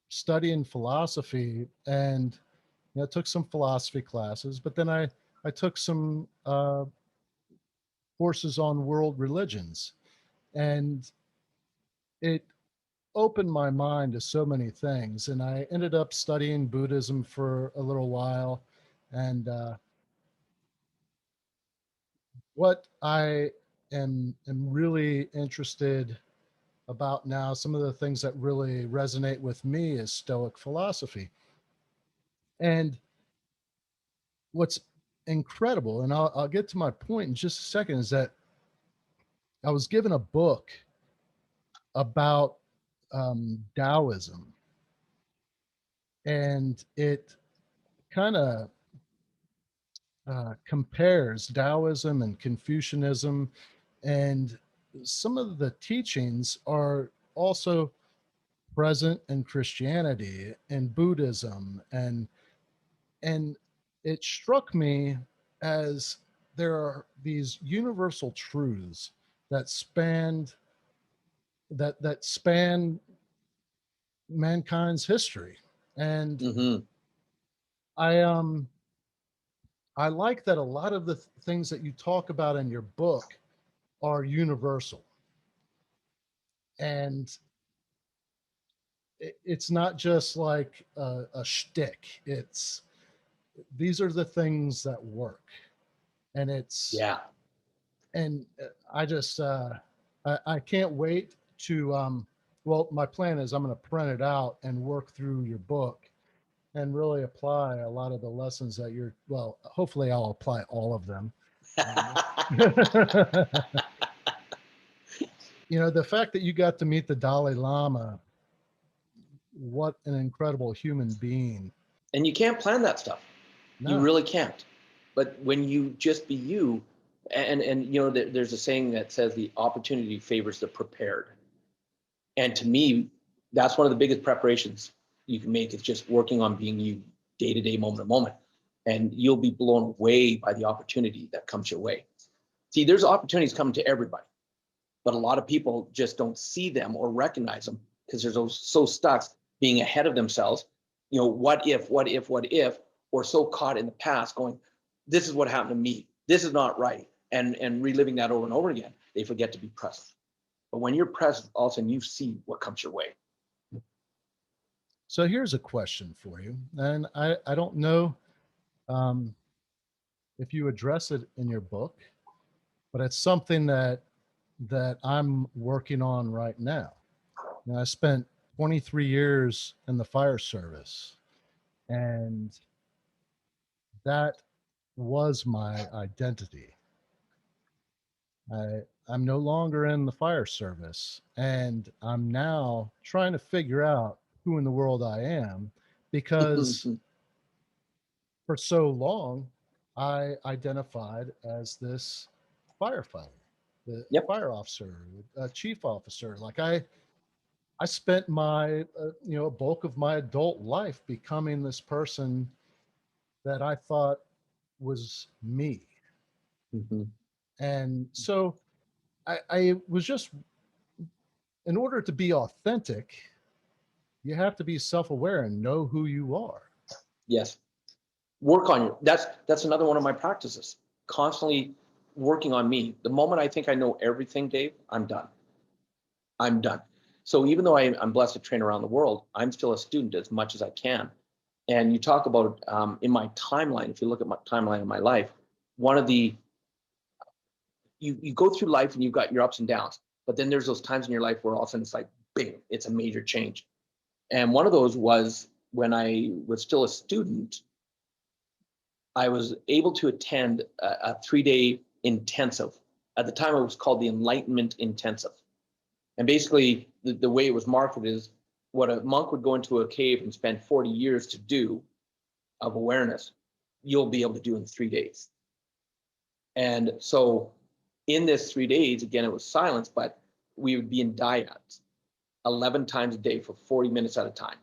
[SPEAKER 1] studying philosophy and took some philosophy classes, but then I took some courses on world religions, and it opened my mind to so many things. And I ended up studying Buddhism for a little while. And what I am really interested about now, some of the things that really resonate with me is Stoic philosophy. And what's incredible, and I'll get to my point in just a second, is that I was given a book about Taoism, and it kind of compares Taoism and Confucianism, and some of the teachings are also present in Christianity and Buddhism, and it struck me as there are these universal truths that span mankind's history. And
[SPEAKER 2] Hmm.
[SPEAKER 1] I I like that a lot of the things that you talk about in your book are universal, and it's not just like a shtick. It's these are the things that work, and it's
[SPEAKER 2] Yeah.
[SPEAKER 1] and I just I can't wait to well, my plan is I'm going to print it out and work through your book and really apply a lot of the lessons that you're, well, hopefully I'll apply all of them. Um, the fact that you got to meet the Dalai Lama, what an incredible human being.
[SPEAKER 2] And you can't plan that stuff. You
[SPEAKER 1] No.
[SPEAKER 2] really can't. But when you just be you, and there's a saying that says the opportunity favors the prepared. And to me, that's one of the biggest preparations you can make is just working on being you day to day, moment to moment. And you'll be blown away by the opportunity that comes your way. See, there's opportunities coming to everybody, but a lot of people just don't see them or recognize them because they're so stuck being ahead of themselves. What if, or so caught in the past going, this is what happened to me. This is not right. And reliving that over and over again, they forget to be present. But when you're present, all of a sudden you see what comes your way.
[SPEAKER 1] So here's a question for you. And I don't know um, if you address it in your book, but it's something that I'm working on right now. Now, I spent 23 years in the fire service, and that was my identity. I'm no longer in the fire service, and I'm now trying to figure out who in the world I am because for so long I identified as this firefighter, the
[SPEAKER 2] Yep.
[SPEAKER 1] fire officer, chief officer. Like I spent my a bulk of my adult life becoming this person that I thought was me.
[SPEAKER 2] Mm-hmm.
[SPEAKER 1] And so I was just, in order to be authentic, you have to be self-aware and know who you are.
[SPEAKER 2] Yes. Work on you. That's another one of my practices. Constantly working on me. The moment I think I know everything, Dave, I'm done. I'm done. So even though I'm blessed to train around the world, I'm still a student as much as I can. And you talk about in my timeline. If you look at my timeline of my life, one of the you go through life and you've got your ups and downs, but then there's those times in your life where all of a sudden it's like, bing, it's a major change. And one of those was when I was still a student. I was able to attend a 3 day intensive. At the time, it was called the Enlightenment Intensive. And basically, the way it was marketed is what a monk would go into a cave and spend 40 years to do of awareness, you'll be able to do in 3 days. And so in this 3 days, again, it was silence, but we would be in dyads. 11 times a day for 40 minutes at a time.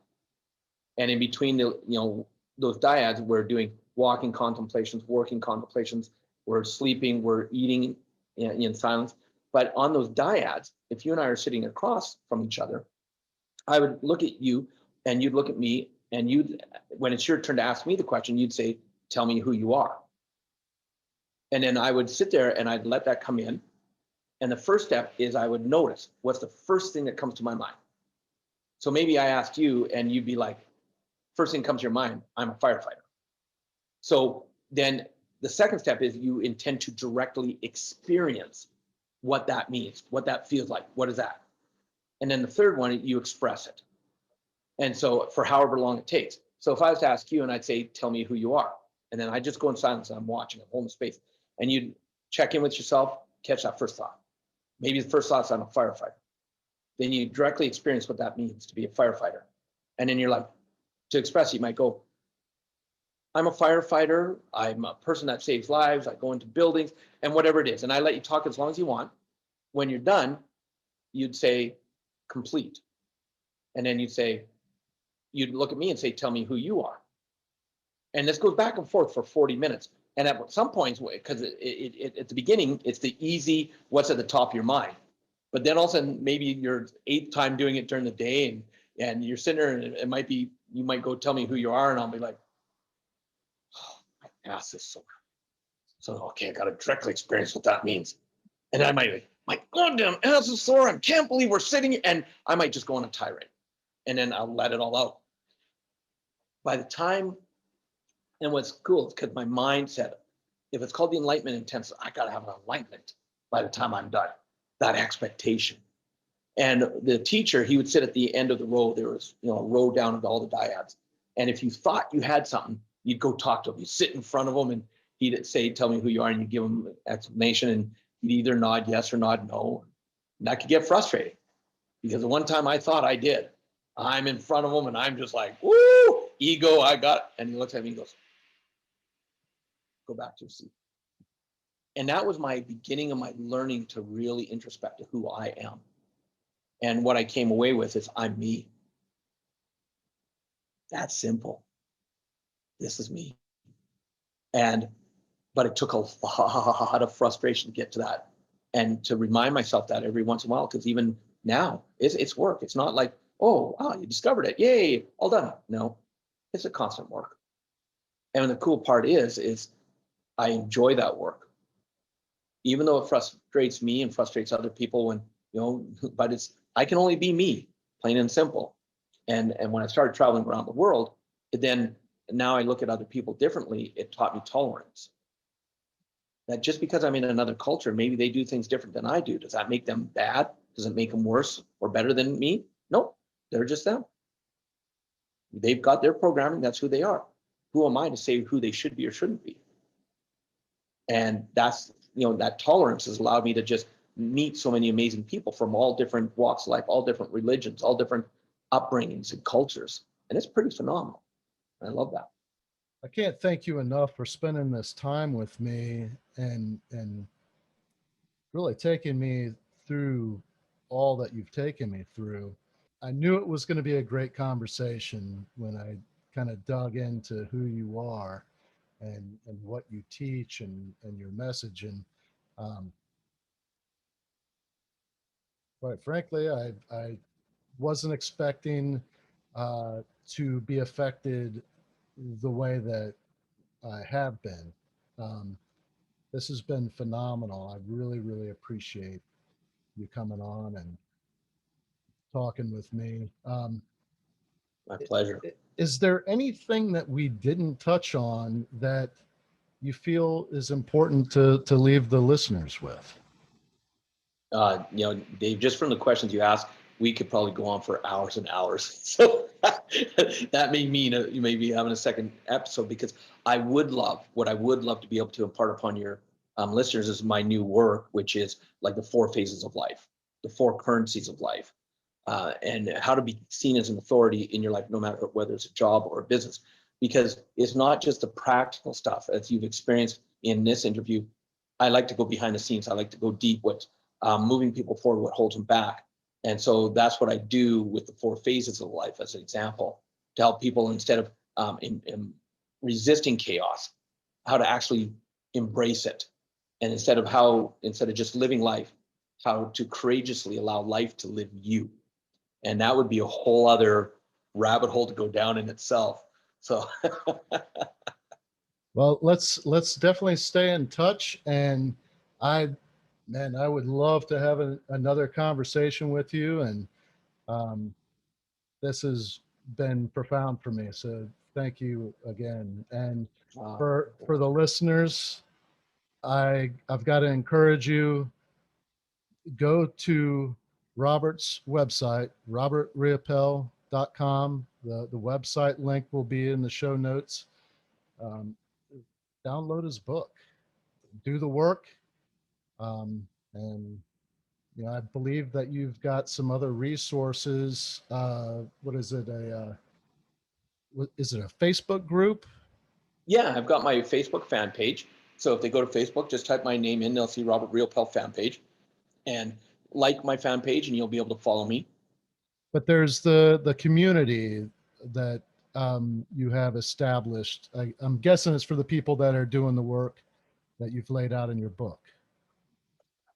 [SPEAKER 2] And in between those dyads, we're doing walking contemplations, working contemplations, we're sleeping, we're eating in silence. But on those dyads, if you and I are sitting across from each other, I would look at you and you'd look at me, and when it's your turn to ask me the question, you'd say, tell me who you are. And then I would sit there and I'd let that come in. And the first step is I would notice what's the first thing that comes to my mind. So maybe I asked you and you'd be like, first thing comes to your mind, I'm a firefighter. So then the second step is you intend to directly experience what that means, what that feels like. What is that? And then the third one, you express it. And so for however long it takes. So if I was to ask you and I'd say, tell me who you are. And then I just go in silence and I'm watching, I'm holding space. And you'd check in with yourself, catch that first thought. Maybe the first thought is I'm a firefighter. Then you directly experience what that means to be a firefighter. And then you're like, to express it, you might go, I'm a firefighter. I'm a person that saves lives. I go into buildings and whatever it is. And I let you talk as long as you want. When you're done, you'd say complete. And then you'd look at me and say, tell me who you are. And this goes back and forth for 40 minutes. And at some points, because at the beginning, it's the easy, what's at the top of your mind. But then all of a sudden, maybe your 8th time doing it during the day, and you're sitting there, and it might be, you might go, tell me who you are, and I'll be like, oh, my ass is sore. So, okay, I got to directly experience what that means. And I might be, my goddamn ass is sore. I can't believe we're sitting, and I might just go on a tirade. And then I'll let it all out. By the time, and what's cool is because my mind said, if it's called the enlightenment intensive, I got to have an enlightenment by the time I'm done. That expectation. And the teacher, he would sit at the end of the row. There was, a row down of all the dyads. And if you thought you had something, you'd go talk to him. You'd sit in front of him and he'd say, tell me who you are. And you give him an explanation and he'd either nod yes or nod no. And that could get frustrating because the one time I thought I did, I'm in front of him and I'm just like, woo, ego, I got it. And he looks at me and goes, go back to your seat. And that was my beginning of my learning to really introspect to who I am. And what I came away with is I'm me. That's simple. This is me. But it took a lot of frustration to get to that and to remind myself that every once in a while, because even now it's work. It's not like, oh, wow, you discovered it. Yay, all done. No, it's a constant work. And the cool part is I enjoy that work. Even though it frustrates me and frustrates other people when, but I can only be me, plain and simple. And when I started traveling around the world, then now I look at other people differently. It taught me tolerance. That just because I'm in another culture, maybe they do things different than I do. Does that make them bad? Does it make them worse or better than me? No, they're just them. They've got their programming. That's who they are. Who am I to say who they should be or shouldn't be? And that's, that tolerance has allowed me to just meet so many amazing people from all different walks of life, all different religions, all different upbringings and cultures. And it's pretty phenomenal. I love that.
[SPEAKER 1] I can't thank you enough for spending this time with me and really taking me through all that you've taken me through. I knew it was going to be a great conversation when I kind of dug into who you are and what you teach and your message. And um, quite frankly, I wasn't expecting to be affected the way that I have been. Um, this has been phenomenal. I really, really appreciate you coming on and talking with me.
[SPEAKER 2] My pleasure.
[SPEAKER 1] Is there anything that we didn't touch on that you feel is important to leave the listeners with?
[SPEAKER 2] Dave, just from the questions you asked, we could probably go on for hours and hours. So that may mean you may be having a second episode because what I would love to be able to impart upon your listeners is my new work, which is like the 4 phases of life, the 4 currencies of life, and how to be seen as an authority in your life, no matter whether it's a job or a business, because it's not just the practical stuff as you've experienced in this interview. I like to go behind the scenes. I like to go deep with moving people forward, what holds them back. And so that's what I do with the 4 phases of life as an example, to help people, instead of in resisting chaos, how to actually embrace it. And instead of just living life, how to courageously allow life to live you. And that would be a whole other rabbit hole to go down in itself. So
[SPEAKER 1] Well, let's definitely stay in touch. And I, man, I would love to have another conversation with you. And um, this has been profound for me. So thank you again. And
[SPEAKER 2] uh,
[SPEAKER 1] for the listeners, I've got to encourage you, go to Robert's website, robertriopel.com. The website link will be in the show notes. Um, Download his book, do the work. And I believe that you've got some other resources. What is it? Is it a Facebook group?
[SPEAKER 2] yeah, I've got my Facebook fan page. So if they go to Facebook, just type my name in, they'll see Robert Riopel fan page, and like my fan page, and you'll be able to follow me.
[SPEAKER 1] But there's the community that you have established. I'm guessing it's for the people that are doing the work that you've laid out in your book.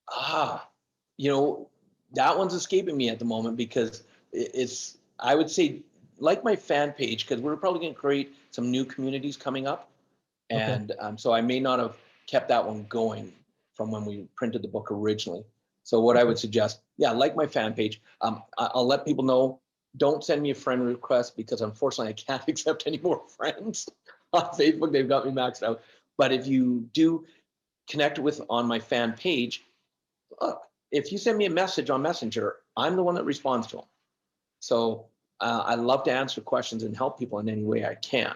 [SPEAKER 2] Ah, you know, that one's escaping me at the moment, because it's, I would say, like my fan page, because we're probably going to create some new communities coming up.
[SPEAKER 1] Okay.
[SPEAKER 2] And so I may not have kept that one going from when we printed the book originally. So what I
[SPEAKER 1] Okay.
[SPEAKER 2] would suggest, yeah, like my fan page. I'll let people know, don't send me a friend request, because unfortunately I can't accept any more friends on Facebook. They've got me maxed out. But if you do connect with on my fan page, look, if you send me a message on Messenger, I'm the one that responds to them. So I love to answer questions and help people in any way I can.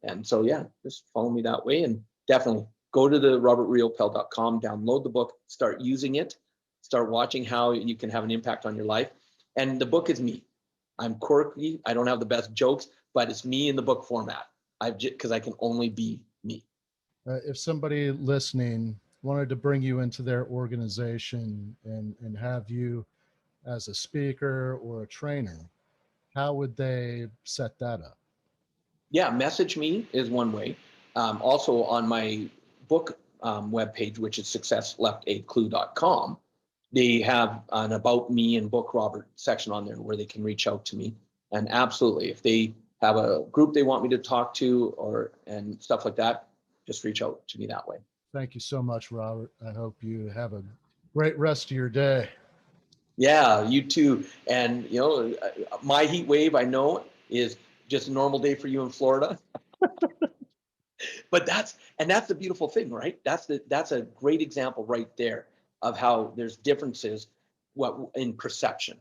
[SPEAKER 2] And so, yeah, just follow me that way. And definitely go to the robertriopel.com, download the book, start using it, start watching how you can have an impact on your life. And the book is me. I'm quirky. I don't have the best jokes, but it's me in the book format. Because I can only be me.
[SPEAKER 1] If somebody listening wanted to bring you into their organization and have you as a speaker or a trainer, how would they set that up?
[SPEAKER 2] Yeah, message me is one way. Also on my book webpage, which is successleftaclue.com, they have an about me and book Robert section on there where they can reach out to me. And absolutely, if they have a group they want me to talk to or and stuff like that, just reach out to me that way.
[SPEAKER 1] Thank you so much, Robert. I hope you have a great rest of your day.
[SPEAKER 2] Yeah, you too. And my heat wave, I know, is just a normal day for you in Florida. But that's the beautiful thing, right? That's a great example right there of how there's differences, what in perception,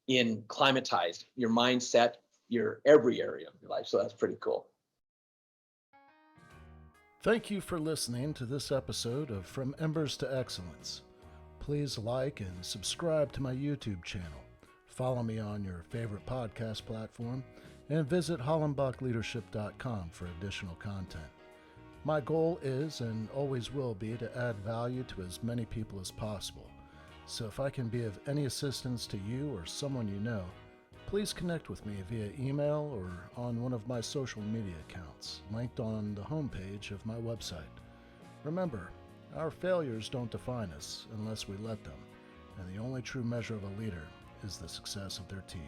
[SPEAKER 2] in climatized, your mindset, your every area of your life. So that's pretty cool.
[SPEAKER 1] Thank you for listening to this episode of From Embers to Excellence. Please like and subscribe to my YouTube channel. Follow me on your favorite podcast platform and visit hollenbachleadership.com for additional content. My goal is and always will be to add value to as many people as possible. So if I can be of any assistance to you or someone you know, please connect with me via email or on one of my social media accounts, linked on the homepage of my website. Remember, our failures don't define us unless we let them, and the only true measure of a leader is the success of their team.